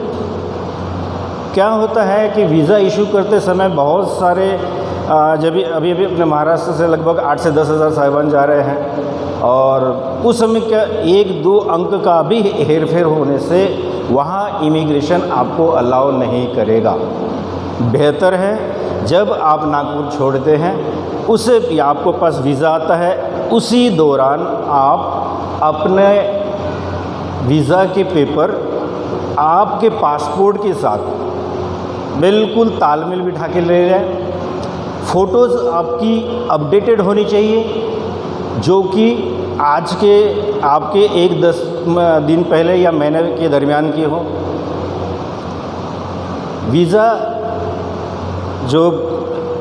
क्या होता है कि वीज़ा इशू करते समय बहुत सारे जब अभी अपने महाराष्ट्र से लगभग 8 से 10 हज़ार साहिबान जा रहे हैं, और उस समय क्या 1-2 अंक का भी हेर फेर होने से वहाँ इमिग्रेशन आपको अलाउ नहीं करेगा। बेहतर है जब आप नागपुर छोड़ते हैं, उससे आपको पास वीज़ा आता है, उसी दौरान आप अपने वीज़ा के पेपर आपके पासपोर्ट के साथ बिल्कुल तालमेल बिठा के ले जाएं। फ़ोटोज़ आपकी अपडेटेड होनी चाहिए, जो कि आज के आपके 1-10 दिन पहले या महीने के दरमियान की हो। वीज़ा जो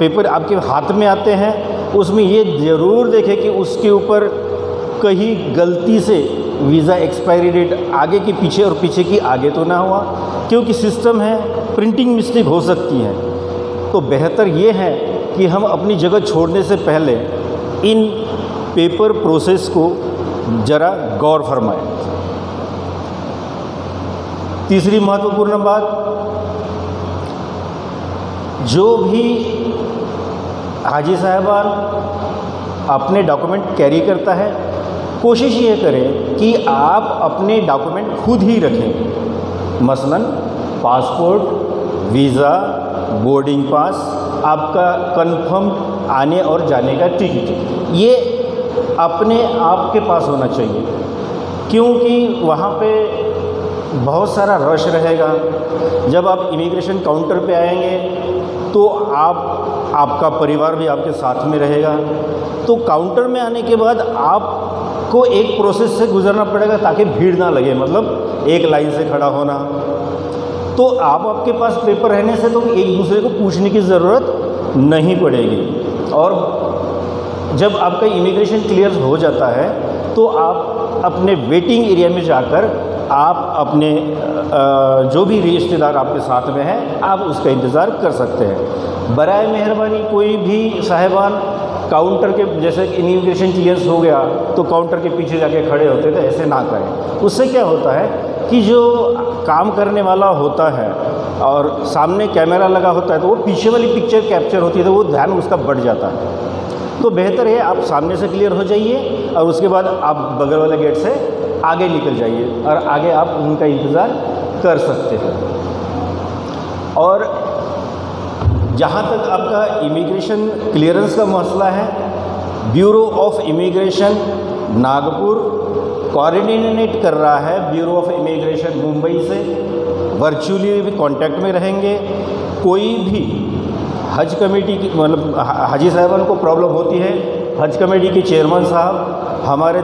पेपर आपके हाथ में आते हैं उसमें ये ज़रूर देखें कि उसके ऊपर कहीं गलती से वीज़ा एक्सपायरी डेट आगे की पीछे और पीछे की आगे तो ना हुआ, क्योंकि सिस्टम है, प्रिंटिंग मिस्टेक हो सकती है। तो बेहतर ये है कि हम अपनी जगह छोड़ने से pहले इन पेपर प्रोसेस को ज़रा गौर फरमाएं। तीसरी महत्वपूर्ण बात, जो भी हाजी साहबान अपने डॉक्यूमेंट कैरी करता है, कोशिश ये करें कि आप अपने डॉक्यूमेंट खुद ही रखें। मसलन पासपोर्ट, वीज़ा, बोर्डिंग पास, आपका कंफर्म आने और जाने का टिकट, ये अपने आप के पास होना चाहिए, क्योंकि वहाँ पे बहुत सारा रश रहेगा। जब आप इमिग्रेशन काउंटर पे आएंगे तो आपका परिवार भी आपके साथ में रहेगा। तो काउंटर में आने के बाद आपको एक प्रोसेस से गुजरना पड़ेगा ताकि भीड़ ना लगे, मतलब एक लाइन से खड़ा होना। तो आपके पास पेपर रहने से तो एक दूसरे को पूछने की ज़रूरत नहीं पड़ेगी। और जब आपका इमिग्रेशन क्लियर हो जाता है तो आप अपने वेटिंग एरिया में जाकर आप अपने जो भी रिश्तेदार आपके साथ में हैं आप उसका इंतज़ार कर सकते हैं। बराए मेहरबानी कोई भी साहिबान काउंटर के, जैसे इमिग्रेशन क्लियरेंस हो गया तो काउंटर के पीछे जाके खड़े होते थे, ऐसे ना करें। उससे क्या होता है कि जो काम करने वाला होता है और सामने कैमरा लगा होता है तो वो पीछे वाली पिक्चर कैप्चर होती है तो वो ध्यान उसका बढ़ जाता है। तो बेहतर है आप सामने से क्लियर हो जाइए और उसके बाद आप बगल वाले गेट से आगे निकल जाइए और आगे आप उनका इंतज़ार कर सकते हैं। और जहाँ तक आपका इमिग्रेशन क्लियरेंस का मसला है, bureau of immigration Nagpur coordinate कर रहा है ब्यूरो ऑफ इमिग्रेशन मुंबई से, वर्चुअली भी कांटेक्ट में रहेंगे। कोई भी हज कमेटी की मतलब हाजी साहबान को प्रॉब्लम होती है, हज कमेटी के चेयरमैन साहब हमारे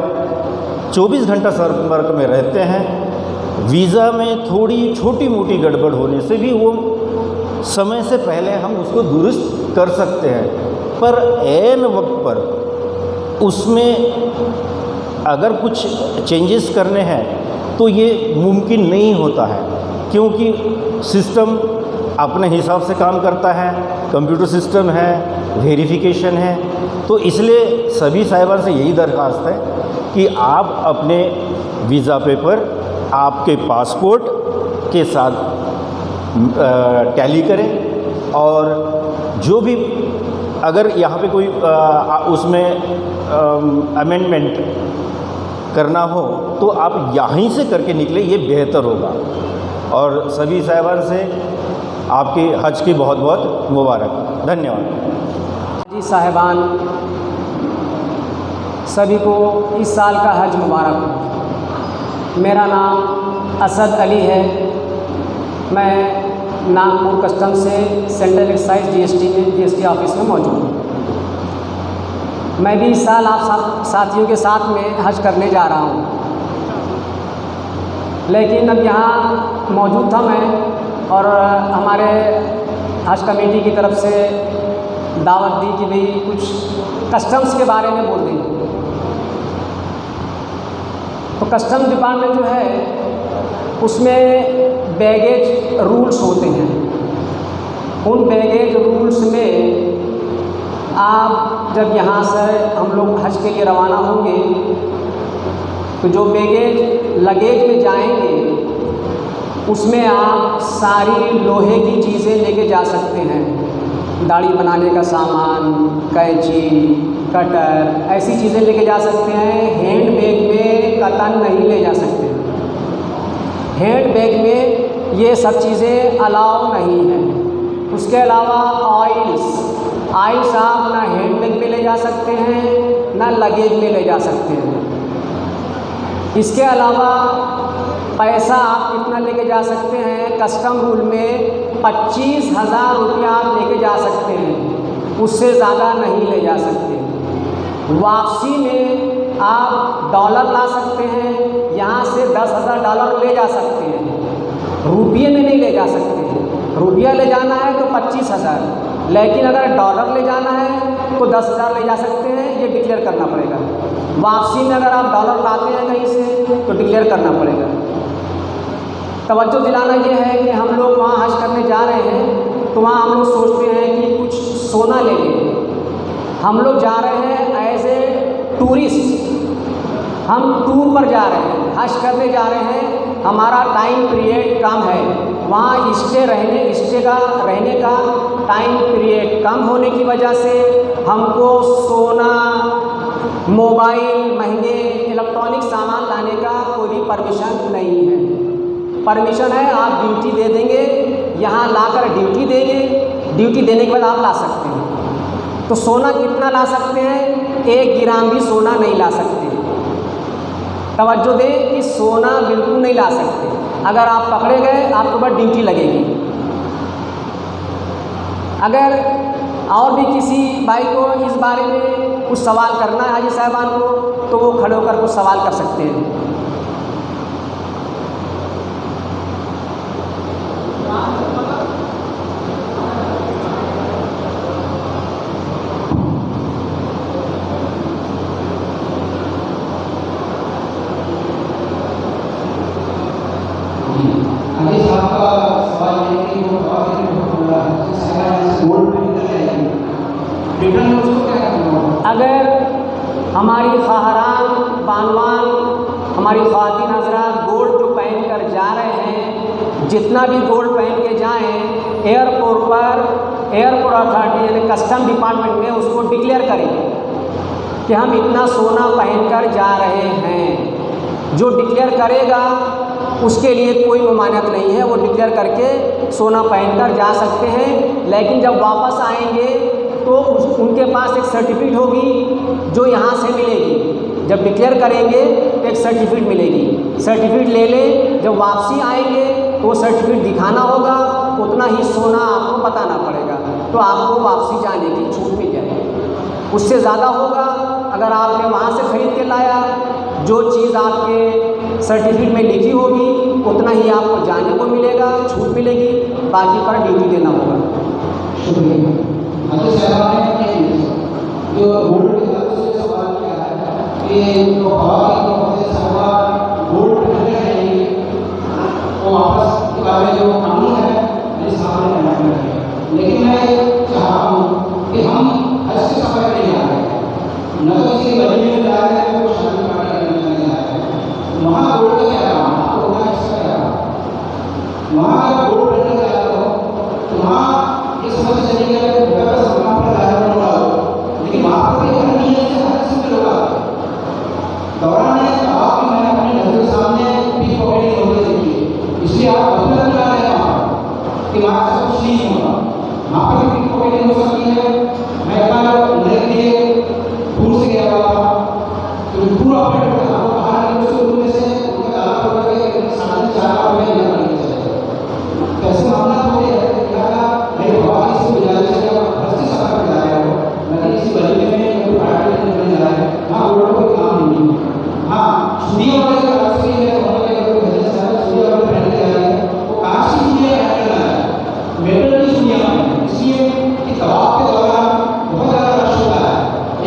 24 घंटा संपर्क में रहते हैं। वीज़ा में थोड़ी छोटी मोटी गड़बड़ होने से भी वो समय से पहले हम उसको दुरुस्त कर सकते हैं, पर ऐन वक्त पर उसमें अगर कुछ चेंजेस करने हैं तो ये मुमकिन नहीं होता है, क्योंकि सिस्टम अपने हिसाब से काम करता है, कंप्यूटर सिस्टम है, वेरिफिकेशन है। तो इसलिए सभी साहिबान से यही दरख्वास्त है कि आप अपने वीज़ा पेपर आपके पासपोर्ट के साथ टैली करें और जो भी अगर यहाँ पे कोई उसमें अमेंडमेंट करना हो तो आप यहीं से करके निकले, ये बेहतर होगा। और सभी साहिबान से आपके हज की बहुत बहुत मुबारक। धन्यवाद। जी साहिबान सभी को इस साल का हज मुबारक हो। मेरा नाम असद अली है। मैं नागपुर कस्टम से सेंट्रल एक्साइज जीएसटी में जीएसटी ऑफिस में मौजूद हूँ। मैं भी इस साल आप साथियों के साथ में हज करने जा रहा हूँ, लेकिन अब यहाँ मौजूद था मैं और हमारे हज कमेटी की तरफ से दावत दी कि भाई कुछ कस्टम्स के बारे में बोल दें। तो कस्टम्स डिपार्टमेंट जो है उसमें बैगेज रूल्स होते हैं। उन बैगेज रूल्स में आप जब यहाँ से हम लोग हज के लिए रवाना होंगे तो जो बैगेज लगेज में जाएंगे उसमें आप सारी लोहे की चीज़ें लेके जा सकते हैं। दाढ़ी बनाने का सामान, कैंची, कटर, ऐसी चीज़ें लेके जा सकते हैं। हैंड बैग में कतन नहीं ले जा सकते। हैंड बैग में ये सब चीज़ें अलाउ नहीं हैं। उसके अलावा ऑयल्स आप ना हैंड बैग में ले जा सकते हैं ना लगेज में ले जा सकते हैं। इसके अलावा पैसा आप कितना लेके जा सकते हैं, कस्टम रूल में 25,000 रुपया आप लेके जा सकते हैं, उससे ज़्यादा नहीं ले जा सकते। वापसी में आप डॉलर ला सकते हैं, यहाँ से 10,000 डॉलर ले जा सकते हैं, रुपये में नहीं ले जा सकते। रुपया ले जाना है तो 25,000, लेकिन अगर डॉलर ले जाना है तो 10,000 ले जा सकते हैं। ये डिक्लेयर करना पड़ेगा। वापसी में अगर आप डॉलर लाते हैं कहीं से तो डिक्लेयर करना पड़ेगा। तवज्जो दिलाना ये है कि हम लोग वहाँ हज करने जा रहे हैं तो वहाँ हम लोग सोचते हैं कि कुछ सोना ले लें। हम लोग जा रहे हैं एज ए टूरिस्ट, हम टूर पर जा रहे हैं, हज करने जा रहे हैं। हमारा टाइम पीरियड कम है, वहाँ रहने का टाइम पीरियड कम होने की वजह से हमको सोना, मोबाइल, महंगे इलेक्ट्रॉनिक सामान लाने का कोई भी परमिशन नहीं है। परमिशन है आप ड्यूटी दे देंगे, यहाँ लाकर ड्यूटी देंगे, ड्यूटी देने के बाद आप ला सकते हैं। तो सोना कितना ला सकते हैं? 1 ग्राम भी सोना नहीं ला सकते। तवज्जो दें कि सोना बिल्कुल नहीं ला सकते। अगर आप पकड़े गए आपके ऊपर ड्यूटी लगेगी। अगर और भी किसी भाई को इस बारे में कुछ सवाल करना है हाजी साहबान को तो वो खड़े होकर कुछ सवाल कर सकते हैं। हैं जितना भी गोल्ड पहन के जाएं, एयरपोर्ट पर एयरपोर्ट अथॉरिटी यानी कस्टम डिपार्टमेंट में उसको डिक्लेयर करें कि हम इतना सोना पहनकर जा रहे हैं। जो डिक्लेयर करेगा उसके लिए कोई ममानियत नहीं है, वो डिक्लेयर करके सोना पहनकर जा सकते हैं। लेकिन जब वापस आएंगे तो उनके पास एक सर्टिफिकेट होगी जो यहाँ से मिलेगी। जब डिक्लेयर करेंगे तो एक सर्टिफिकेट मिलेगी, सर्टिफिकेट ले लें। जब वापसी आएंगे तो वो सर्टिफिकेट दिखाना होगा, उतना ही सोना आपको बताना पड़ेगा, तो आपको वापसी जाने की छूट मिल जाएगी। उससे ज़्यादा होगा अगर आपने वहाँ से खरीद के लाया, जो चीज़ आपके सर्टिफिकेट में लिखी होगी उतना ही आपको जाने को मिलेगा, छूट मिलेगी, बाकी पर ड्यूटी देना होगा। शुक्रिया। जो गोल्ड के हिसाब से सवाल किया है कि जो हवा की सवाल गोल्ड रहेंगे तो वापस के बारे में जो कानून है मेरे सामने बनाया है। लेकिन मैं चाहता हूँ कि हम हज के सफर नहीं आ रहे, न तो किसी बजट में जा रहे हैं, वो शादी पार्टी करने नहीं आ रहे हैं। वहाँ गोल्ड का क्या काम, आपको वहाँ इसका क्या काम, वहाँ अगर गोल्ड करने जा रहे हो तो वहाँ ये समझ चलिए कि सम्मान पर जाकर होगा, लेकिन वहाँ पर भी हर नियत से हर किस्म के लोग आते हैं। दौरान आप भी मैंने अपने नजर के सामने भी पॉकेटिंग होते देखिए, इसलिए आप अपने लग रहे हैं वहाँ कि वहाँ से कुछ नहीं होगा, वहाँ पर भी पॉकेटिंग हो सकती है। मैं अपना नजर दिए दूर से गया हुआ तो पूरा ऑपरेट करता हूँ, बाहर निकल से उनमें से उनका दावा पकड़ के सामने चार में नहीं करनी चाहिए। कैसे मामला हो गया मेरे बाबा की इससे गुजारिश है कि आप हस्ती सफर पर जा रहे हो, लेकिन इसी बजट में कोई पार्टी नहीं जा रहा है, वहाँ गोल्ड कोई काम नहीं है। हाँ, चूड़ियाँ वाले का रास्ते है तो हमारे कोई भजन साहब चूड़ियाँ वाले पहनने जा रहे हैं, वो कांच की चूड़ियाँ पहनने जा रहे हैं, मेटल की चूड़ियाँ पहने, इसलिए कि तवाफ के दौरान बहुत ज़्यादा रश होता है,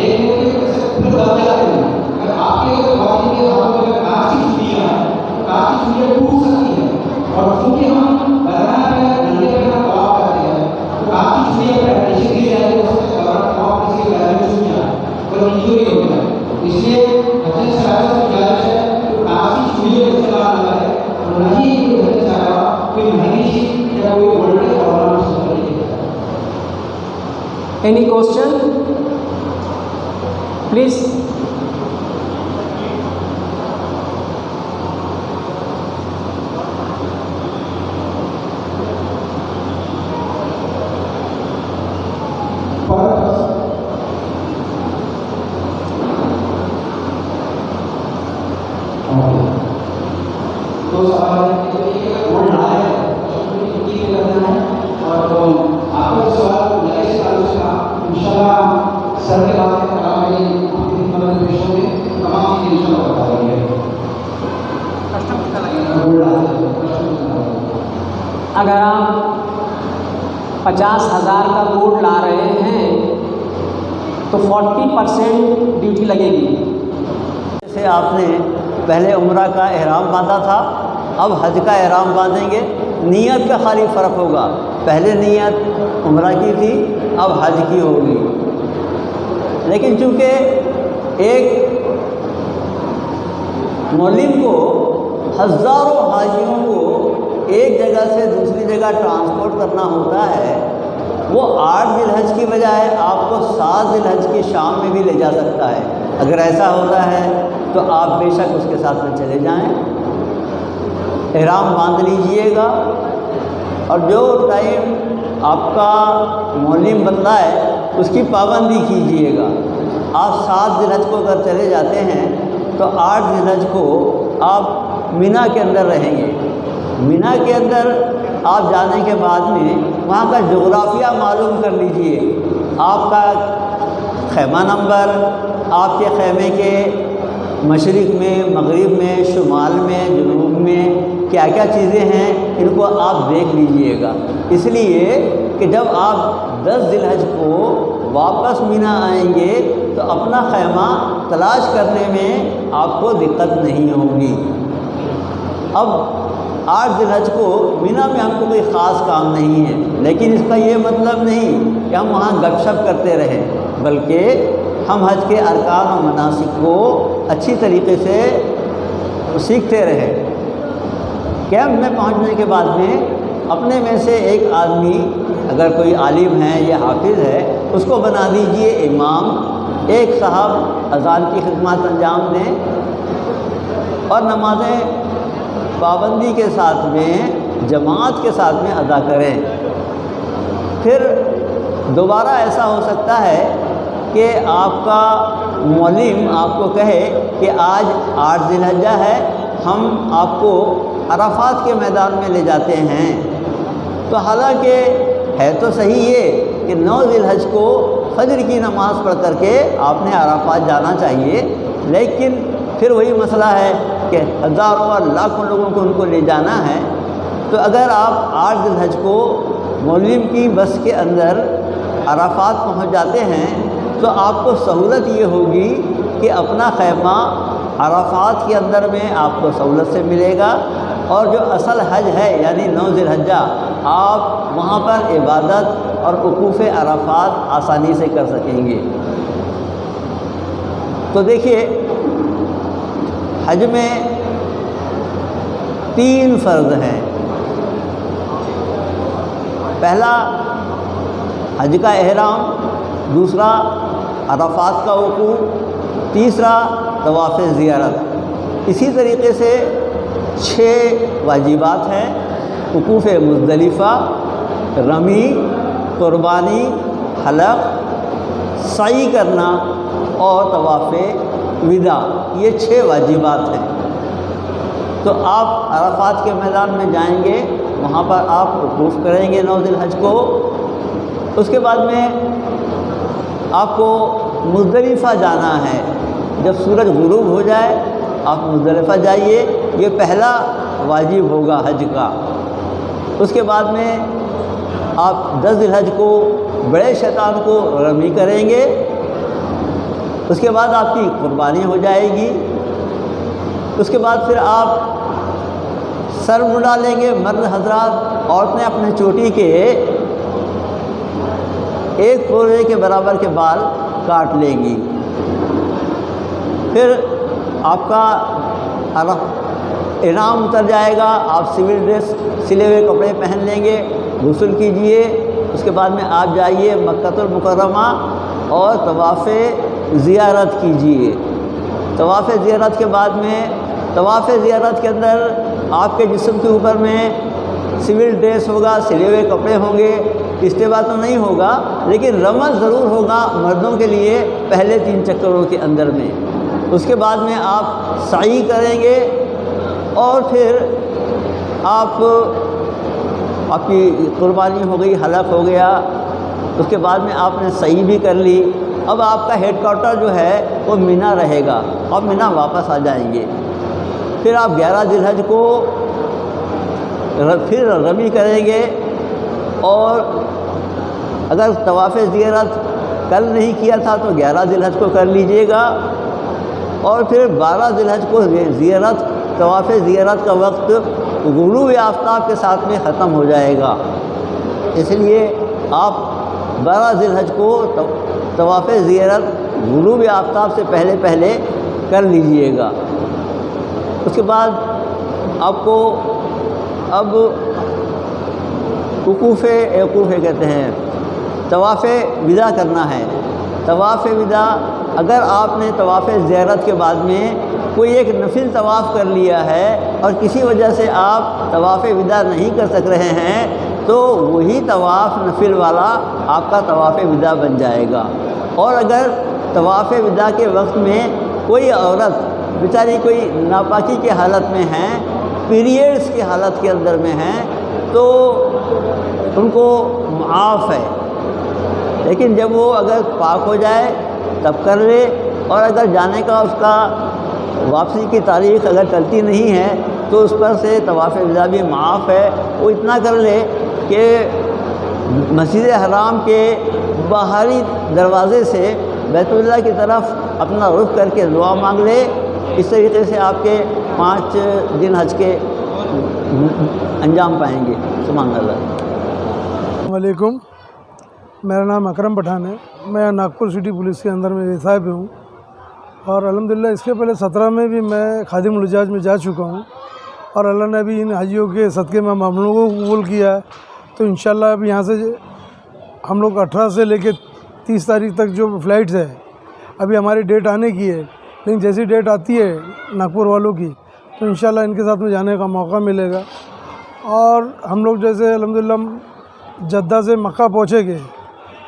एक लोग कैसे पूरे दब जाते हैं। अगर आपके बाकी के हाथों में कांच की चूड़ियाँ हैं तो कांच की चूड़ियाँ टूट सकती है, और क्योंकि हम बदना पे डंडे पे हम तवाफ करते हैं तो कांच की चूड़ियाँ पर नीचे गिर जाएगी, उसके दौरान तवाफ किसी पैर में छूट जाए और इंजरी हो जाए। इसलिए हजरत साहब से गुजारिश है कि कांच की चूड़ियों का इस्तेमाल न करें, और न ही हजरत साहब कोई महंगी चीज या कोई गोल्ड के ऑर्नामेंट्स नहीं है। Any question please. तो सवाल है कि गोल्ड ना है तो करना है, और आपका सवाल नए साल का इंशाल्लाह सर के बाद कलाम में देशों में तमाम चीज़ें इंशाल्लाह बता रही है। अगर आप 50,000 का गोल्ड ला रहे हैं तो 40% ड्यूटी लगेगी। जैसे आपने पहले उम्रा का एहराम बांधा था, अब हज का एहराम बांधेंगे, नियत का खाली फ़र्क होगा। पहले नियत उम्रा की थी, अब हज की होगी। लेकिन चूँकि एक मौलिम को हज़ारों हाजियों को एक जगह से दूसरी जगह ट्रांसपोर्ट करना होता है, वो 8 ज़िलहज की बजाय आपको 7 ज़िलहज की शाम में भी ले जा सकता है। अगर ऐसा होता है तो आप बेशक उसके साथ में चले जाएं, एहराम बांध लीजिएगा, और जो टाइम आपका मौलिम बनता है उसकी पाबंदी कीजिएगा। आप 7 ज़िलहज को अगर चले जाते हैं तो 8 ज़िलहज को आप मिना के अंदर रहेंगे। मिना के अंदर आप जाने के बाद में वहाँ का जोग्राफिया मालूम कर लीजिए, आपका खैमा नंबर, आपके खैमे के मशरिक़ में, मगरिब में, शुमाल में, जुनूब में क्या क्या चीज़ें हैं, इनको आप देख लीजिएगा। इसलिए कि जब आप 10 ज़िलहज को वापस मिना आएंगे तो अपना खैमा तलाश करने में आपको दिक्कत नहीं होगी। अब 8 ज़िलहज को मिना में हमको कोई ख़ास काम नहीं है, लेकिन इसका ये मतलब नहीं कि हम वहाँ गपशप करते रहें, बल्कि हम हज के अरकान और मनासिक को अच्छी तरीके से सीखते रहें। कैंप में पहुंचने के बाद में अपने में से एक आदमी, अगर कोई आलिम है या हाफिज़ है, उसको बना दीजिए इमाम। एक साहब अज़ान की खिदमत अंजाम दें और नमाज़ें पाबंदी के साथ में, जमात के साथ में अदा करें। फिर दोबारा ऐसा हो सकता है कि आपका मौलिम आपको कहे कि आज 8 ज़िलहज्जा है, हम आपको अराफात के मैदान में ले जाते हैं। तो हालांकि है तो सही ये कि 9 ज़िलहज को फजर की नमाज़ पढ़ करके आपने अराफात जाना चाहिए, लेकिन फिर वही मसला है कि हज़ारों और लाखों लोगों को उनको ले जाना है। तो अगर आप 8 ज़िलहज को मौलिम की बस के अंदर अराफात पहुंच जाते हैं तो आपको सहूलत ये होगी कि अपना खैमा अराफात के अंदर में आपको सहूलत से मिलेगा, और जो असल हज है यानी 9 ज़िलहज्जा, आप वहाँ पर इबादत और वकूफ़ अराफात आसानी से कर सकेंगे। तो देखिए, हज में 3 फ़र्ज़ हैं। पहला हज का एहराम, दूसरा अराफात का वकूफ़, तीसरा तवाफ़ ज़ियारत। इसी तरीके से 6 वाजिबात हैं: वकूफ़ मुज़दलिफ़ा, रमी, कुर्बानी, हलक़, सई करना और तवाफ़ विदा। ये 6 वाजिबात हैं। तो आप अराफात के मैदान में जाएंगे, वहाँ पर आप वकूफ़ करेंगे 9 ज़िलहज को। उसके बाद में आपको मुज़दलिफ़ा जाना है। जब सूरज गुरूब हो जाए आप मुज़दलिफ़ा जाइए, ये पहला वाजिब होगा हज का। उसके बाद में आप 10 ज़िलहज को बड़े शैतान को रमी करेंगे। उसके बाद आपकी कुर्बानी हो जाएगी। उसके बाद फिर आप सर मुड़ा लेंगे मर्द हजरात, औरतें अपने चोटी के 1 कोरे के बराबर के बाल काट लेंगी। फिर आपका इनाम उतर जाएगा, आप सिविल ड्रेस सिले हुए कपड़े पहन लेंगे, गुस्ल कीजिए। उसके बाद में आप जाइए मक्कातुल मुकर्रमा और तवाफ़ ज़ियारत कीजिए। तवाफ़ ज़ियारत के बाद में, तवाफ़ ज़ियारत के अंदर आपके जिस्म के ऊपर में सिविल ड्रेस होगा, सिले हुए कपड़े होंगे, इस्तेबा तो नहीं होगा, लेकिन रमल ज़रूर होगा मर्दों के लिए पहले 3 चक्करों के अंदर में। उसके बाद में आप सई करेंगे और फिर आपकी कुर्बानी हो गई, हलक़ हो गया। उसके बाद में आपने सई भी कर ली। अब आपका हेडक्वार्टर जो है वो मिना रहेगा, अब मिना वापस आ जाएंगे। फिर आप 11 ज़िलहज को फिर रमी करेंगे, और अगर तवाफ़ ज़ियारत कल नहीं किया था तो 11 ज़िलहज को कर लीजिएगा, और फिर 12 ज़िलहज को ज़ियारत, तवाफ़ ज़ियारत का वक्त गुरूब आफ्ताब के साथ में ख़त्म हो जाएगा। इसलिए आप 12 ज़िलहज को तवाफ़ ज़ियारत गुरूब आफ्ताब से पहले पहले कर लीजिएगा। उसके बाद आपको अब वकूफ़ कहते हैं, तवाफ़ विदा करना है। तवाफ़ विदा, अगर आपने तवाफ़ ज़ियारत के बाद में कोई एक नफिल तवाफ़ कर लिया है और किसी वजह से आप तवाफ़ विदा नहीं कर सक रहे हैं, तो वही तवाफ़ नफिल वाला आपका तवाफ़ विदा बन जाएगा। और अगर तवाफ़ विदा के वक्त में कोई औरत बेचारी कोई नापाकी की हालत में है, पीरियड्स की हालत के अंदर में हैं, तो उनको माफ़ है। लेकिन जब वो अगर पाक हो जाए तब कर ले, और अगर जाने का उसका वापसी की तारीख़ अगर चलती नहीं है तो उस पर से तवाफ़ विदा भी माफ़ है। वो इतना कर ले कि मस्जिद हराम के बाहरी दरवाज़े से बैतुल्लाह की तरफ अपना रुख करके दुआ मांग ले। इस तरीके से आपके 5 दिन हज के अंजाम पाएंगे। सुभान अल्लाह। वालेकुम, मेरा नाम अकरम पठान है। मैं नागपुर सिटी पुलिस के अंदर में एसआई पे हूँ, और अल्हम्दुलिल्लाह इसके पहले 17 में भी मैं खादिमुल हुज्जाज में जा चुका हूँ। और अल्लाह ने भी इन हाजियों के सदक़े में हम लोगों को कबूल किया है। तो इंशाल्लाह अब यहाँ से हम लोग 18 से लेके 30 तारीख तक जो फ़्लाइट्स है, अभी हमारी डेट आने की है, लेकिन जैसी डेट आती है नागपुर वालों की तो इंशाल्लाह इनके साथ में जाने का मौका मिलेगा। और हम लोग जैसे अल्हम्दुलिल्लाह जद्दा से मक्का पहुँचेंगे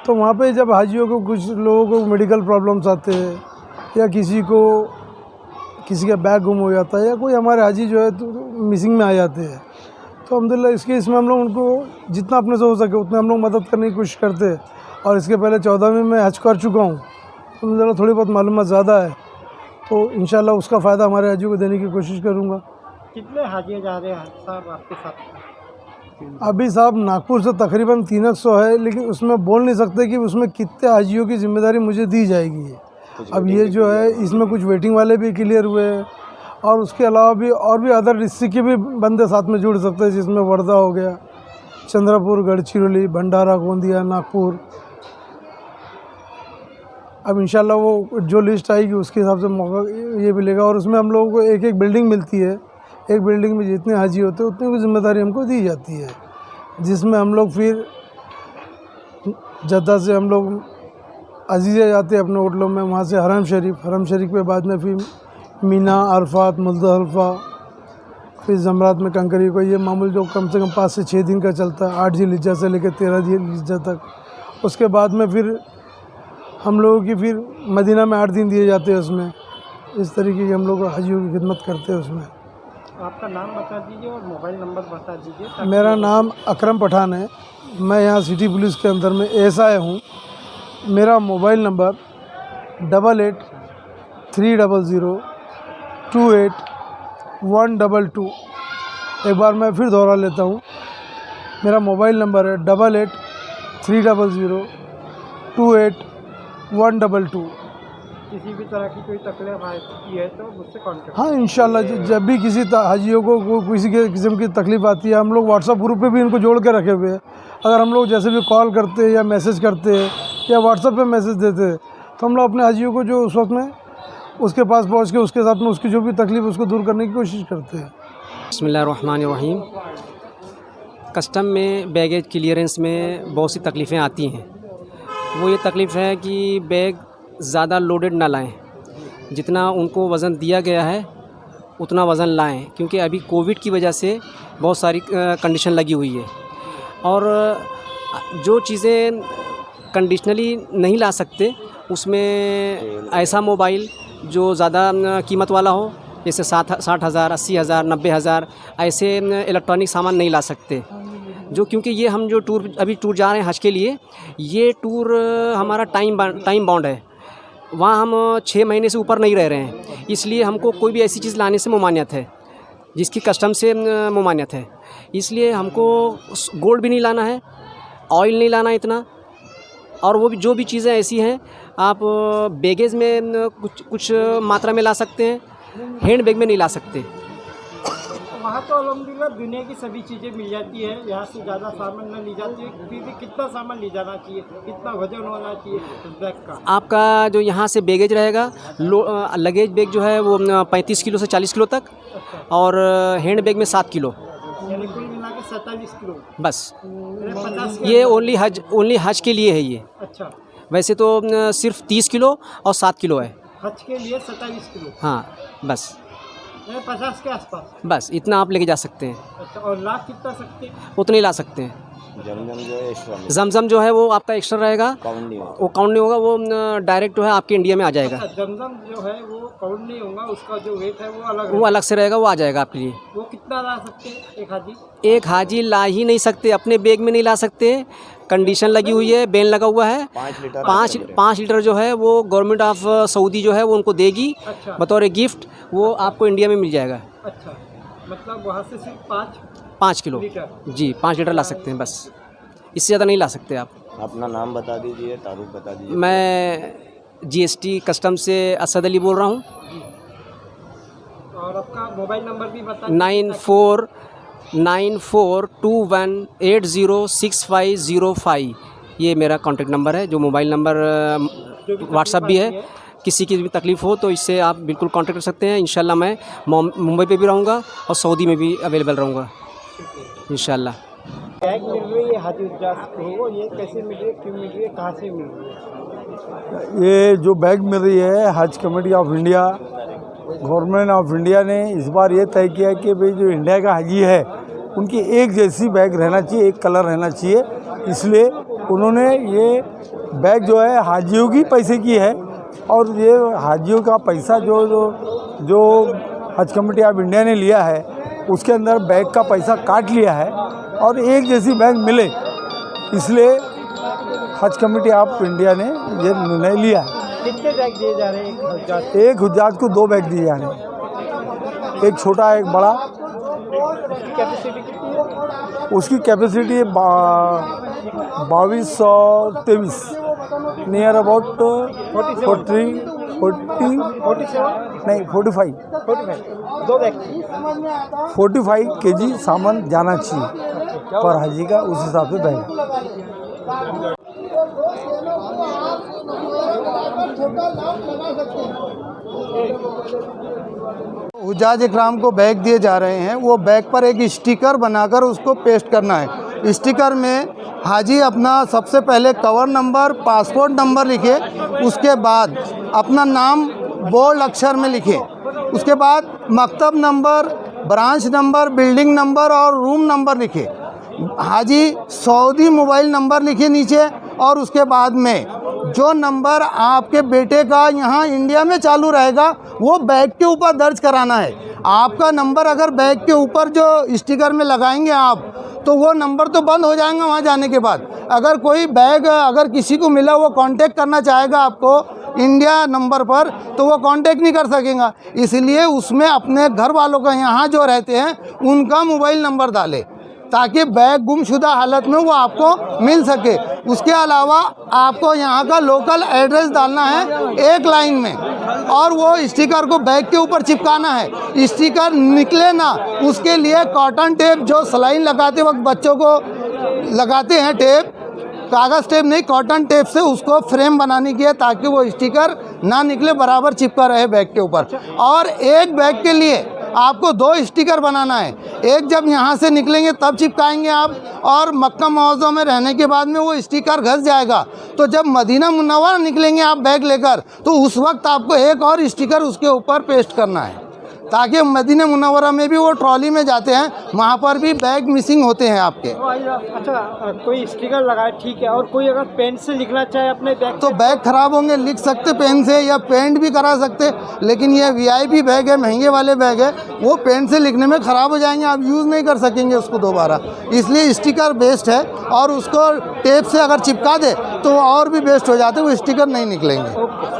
तो वहाँ पे जब हाजियों को, कुछ लोगों को मेडिकल प्रॉब्लम्स आते हैं या किसी का बैग गुम हो जाता है या कोई हमारे हाजी जो है तो मिसिंग में आ जाते हैं, तो अल्हम्दुलिल्लाह इसमें हम लोग उनको जितना अपने से हो सके उतने हम लोग मदद करने की कोशिश करते हैं। और इसके पहले 14 में मैं हज कर चुका हूँ, तो अल्हम्दुलिल्लाह थोड़ी बहुत मालूमात ज़्यादा है, तो इंशाल्लाह उसका फ़ायदा हमारे हाजियों को देने की कोशिश करूँगा। कितने हाजी जा रहे हैं साहब आपके साथ? अभी साहब नागपुर से तकरीबन 300 है, लेकिन उसमें बोल नहीं सकते कि उसमें कितने हाजियों की जिम्मेदारी मुझे दी जाएगी। अब ये जो है इसमें कुछ वेटिंग वाले भी क्लियर हुए हैं और उसके अलावा भी और भी अदर डिस्ट्रिक्ट के भी बंदे साथ में जुड़ सकते हैं, जिसमें वर्धा हो गया, चंद्रपुर, गढ़चिरौली, भंडारा, गोंदिया, नागपुर। अब इंशाल्लाह वो जो लिस्ट आएगी उसके हिसाब से मौका ये मिलेगा। और उसमें हम लोगों को एक एक बिल्डिंग मिलती है, एक बिल्डिंग में जितने हाजी होते हैं उतनी की जिम्मेदारी हमको दी जाती है, जिसमें हम लोग फिर जद्दा से हम लोग अजीज़ा जाते हैं अपने होटलों में, वहाँ से हरम शरीफ पे बाद में फिर मीना, अरफात, मुज़दलिफ़ा, फिर जमरात में कंकरी को, ये मामूल जो कम से कम 5 से 6 दिन का चलता है, 8 ज़िलहिज्जा से लेकर 13 ज़िलहिज्जा तक। उसके बाद में फिर हम लोगों की फिर मदीना में 8 दिन दिए जाते हैं उसमें। इस तरीके की हम लोग हाजियों की खिदमत करते हैं उसमें। आपका नाम बता दीजिए और मोबाइल नंबर बता दीजिए। मेरा नाम अकरम पठान है, मैं यहाँ सिटी पुलिस के अंदर में एएसआई हूँ। मेरा मोबाइल नंबर 8830028122। एक बार मैं फिर दोहरा लेता हूँ, मेरा मोबाइल नंबर है 8830028122। किसी भी तरह की कोई तकलीफ आती है तो मुझसे कॉन्टेक्ट। हाँ इंशाल्लाह, जब भी किसी हाजियों को किसी के किस्म की तकलीफ़ आती है, हम लोग व्हाट्सएप ग्रुप पे भी इनको जोड़ के रखे हुए हैं। अगर हम लोग जैसे भी कॉल करते हैं या मैसेज करते हैं या व्हाट्सएप पे मैसेज देते हैं, तो हम लोग अपने हाजियों को जो उस वक्त में उसके पास पहुंच के उसके साथ में उसकी जो भी तकलीफ़ उसको दूर करने की कोशिश करते हैं। बिस्मिल्लाहिर्रहमानिर्रहीम। कस्टम में बैगेज क्लियरेंस में बहुत सी तकलीफ़ें आती हैं। वो ये तकलीफ़ है कि बैग ज़्यादा लोडेड ना लाएं, जितना उनको वज़न दिया गया है उतना वज़न लाएं, क्योंकि अभी कोविड की वजह से बहुत सारी कंडीशन लगी हुई है। और जो चीज़ें कंडीशनली नहीं ला सकते उसमें ऐसा मोबाइल जो ज़्यादा कीमत वाला हो, जैसे 60,000, 80,000, 90,000 ऐसे इलेक्ट्रॉनिक सामान नहीं ला सकते। जो क्योंकि ये हम जो अभी टूर जा रहे हैं हज के लिए, ये टूर हमारा टाइम बाउंड है, वहाँ हम 6 महीने से ऊपर नहीं रह रहे हैं, इसलिए हमको कोई भी ऐसी चीज़ लाने से ममानियत है जिसकी कस्टम से ममानियत है। इसलिए हमको गोल्ड भी नहीं लाना है, ऑयल नहीं लाना इतना, और वो भी जो भी चीज़ें ऐसी हैं आप बैगेज में कुछ मात्रा में ला सकते हैं, हैंड बैग में नहीं ला सकते। वहाँ तो अल्हम्दुलिल्लाह दुनिया की सभी चीज़ें मिल जाती है, यहाँ से ज़्यादा सामान न ली जाती है। फिर भी कितना सामान ले जाना चाहिए, कितना वजन होना चाहिए बैग का? आपका जो यहाँ से बैगेज रहेगा, लगेज बैग जो है वो 35 किलो से 40 किलो तक, और हैंड बैग में 7 किलो, यानी कुल मिला के 47 किलो बस। 50 ये ओनली हज के लिए है ये। अच्छा, वैसे तो सिर्फ 30 किलो और 7 किलो है। हज के लिए 27 किलो। हाँ बस 50 के आसपास, बस इतना आप लेके जा सकते हैं। अच्छा, और ला कितना सकते हैं? उतने ला सकते हैं। जमजम जो है वो आपका एक्स्ट्रा रहेगा, वो काउंट नहीं होगा, वो डायरेक्ट जो है आपके इंडिया में आ जाएगा। अच्छा, जमजम जो है वो काउंट नहीं होगा, उसका जो वेट है वो अलग से रहेगा, वो आ जाएगा आपके लिए। वो कितना ला सकते हैं एक हाजी? एक हाजी ला ही नहीं सकते, अपने बैग में नहीं ला सकते, कंडीशन लगी हुई है, बैन लगा हुआ है। 5 लीटर जो है वो गवर्नमेंट ऑफ सऊदी जो है वो उनको देगी बतौर गिफ्ट, वो आपको इंडिया में मिल जाएगा। अच्छा, मतलब वहाँ से सिर्फ 5 किलो जी, 5 लीटर ला सकते हैं बस, इससे ज़्यादा नहीं ला सकते आप। अपना नाम बता दीजिए, तारुफ बता दीजिए। मैं GST कस्टम से असद अली बोल रहा हूँ। और आपका मोबाइल नंबर भी बता। 949421806505, ये मेरा कॉन्टेक्ट नंबर है। जो मोबाइल नंबर व्हाट्सअप भी है, किसी की भी तकलीफ़ हो तो इससे आप बिल्कुल कांटेक्ट कर सकते हैं। इंशाल्लाह मैं मुंबई पे भी रहूँगा और सऊदी में भी अवेलेबल रहूँगा इंशाल्लाह। बैग मिल रही है हाजी उज्जाज को, ये कैसे मिल रही है, क्यों मिल रही है, कहाँ से मिल रही है? ये जो बैग मिल रही है हज committee of India, government of India ने इस बार ये तय किया कि भाई जो इंडिया का हाजी है उनकी एक जैसी बैग रहना चाहिए, एक कलर रहना चाहिए। इसलिए उन्होंने ये बैग जो है हाजियों की पैसे की है और ये हाजियों का पैसा जो हज कमेटी ऑफ इंडिया ने लिया है उसके अंदर बैग का पैसा काट लिया है और एक जैसी बैग मिले, इसलिए हज कमेटी ऑफ इंडिया ने ये निर्णय लिया है। कितने बैग दिए जा रहे हैं? एक हुज्जाज को 2 बैग दिए जा रहे हैं, एक छोटा एक बड़ा। उसकी कैपेसिटी कितनी है? उसकी capacity 2223, near about 45 2 bag 45 kg सामान जाना चाहिए पर हाजी का, उस हिसाब से बैग। हुज्जाज इकराम को बैग दिए जा रहे हैं, वो बैग पर एक स्टिकर बनाकर उसको पेस्ट करना है। स्टिकर में हाजी अपना सबसे पहले कवर नंबर, पासपोर्ट नंबर लिखे, उसके बाद अपना नाम बोल्ड अक्षर में लिखे, उसके बाद मकतब number, branch number, building number और रूम नंबर लिखे। हाजी सऊदी मोबाइल नंबर लिखे नीचे और उसके बाद में जो नंबर आपके बेटे का यहाँ इंडिया में चालू रहेगा वो बैग के ऊपर दर्ज कराना है। आपका नंबर अगर बैग के ऊपर जो स्टिकर में लगाएंगे आप तो वो नंबर तो बंद हो जाएगा वहाँ जाने के बाद। अगर कोई बैग अगर किसी को मिला वो कांटेक्ट करना चाहेगा आपको इंडिया नंबर पर तो वो कांटेक्ट नहीं कर सकेगा, इसलिए उसमें अपने घर वालों का यहाँ जो रहते हैं उनका मोबाइल नंबर डालें ताकि बैग गुमशुदा हालत में वो आपको मिल सके। उसके अलावा आपको यहाँ का लोकल एड्रेस डालना है एक लाइन में और वो स्टिकर को बैग के ऊपर चिपकाना है। स्टिकर निकले ना उसके लिए कॉटन टेप, जो सलाइन लगाते वक्त बच्चों को लगाते हैं टेप, कागज़ टेप नहीं कॉटन टेप से उसको फ्रेम बनाने की है ताकि वो स्टिकर ना निकले, बराबर चिपका रहे बैग के ऊपर। और एक बैग के लिए आपको 2 स्टिकर बनाना है, एक जब यहाँ से निकलेंगे तब चिपकाएंगे आप और मक्का मुअज़्ज़म में रहने के बाद में वो स्टिकर घस जाएगा, तो जब मदीना मुनव्वरा निकलेंगे आप बैग लेकर तो उस वक्त आपको एक और स्टिकर उसके ऊपर पेस्ट करना है ताकि मदीना मुनव्वरा में भी वो ट्रॉली में जाते हैं वहाँ पर भी बैग मिसिंग होते हैं आपके। अच्छा, कोई स्टिकर लगाए ठीक है, और कोई अगर पेन से लिखना चाहे अपने बैग तो बैग ख़राब होंगे, लिख सकते पेन से या पेंट भी करा सकते, लेकिन ये VIP बैग है, महंगे वाले बैग है, वो पेन से लिखने में ख़राब हो जाएंगे, आप यूज़ नहीं कर सकेंगे उसको दोबारा। इसलिए स्टिकर बेस्ट है और उसको टेप से अगर चिपका दे तो और भी बेस्ट हो जाते, वो स्टिकर नहीं निकलेंगे।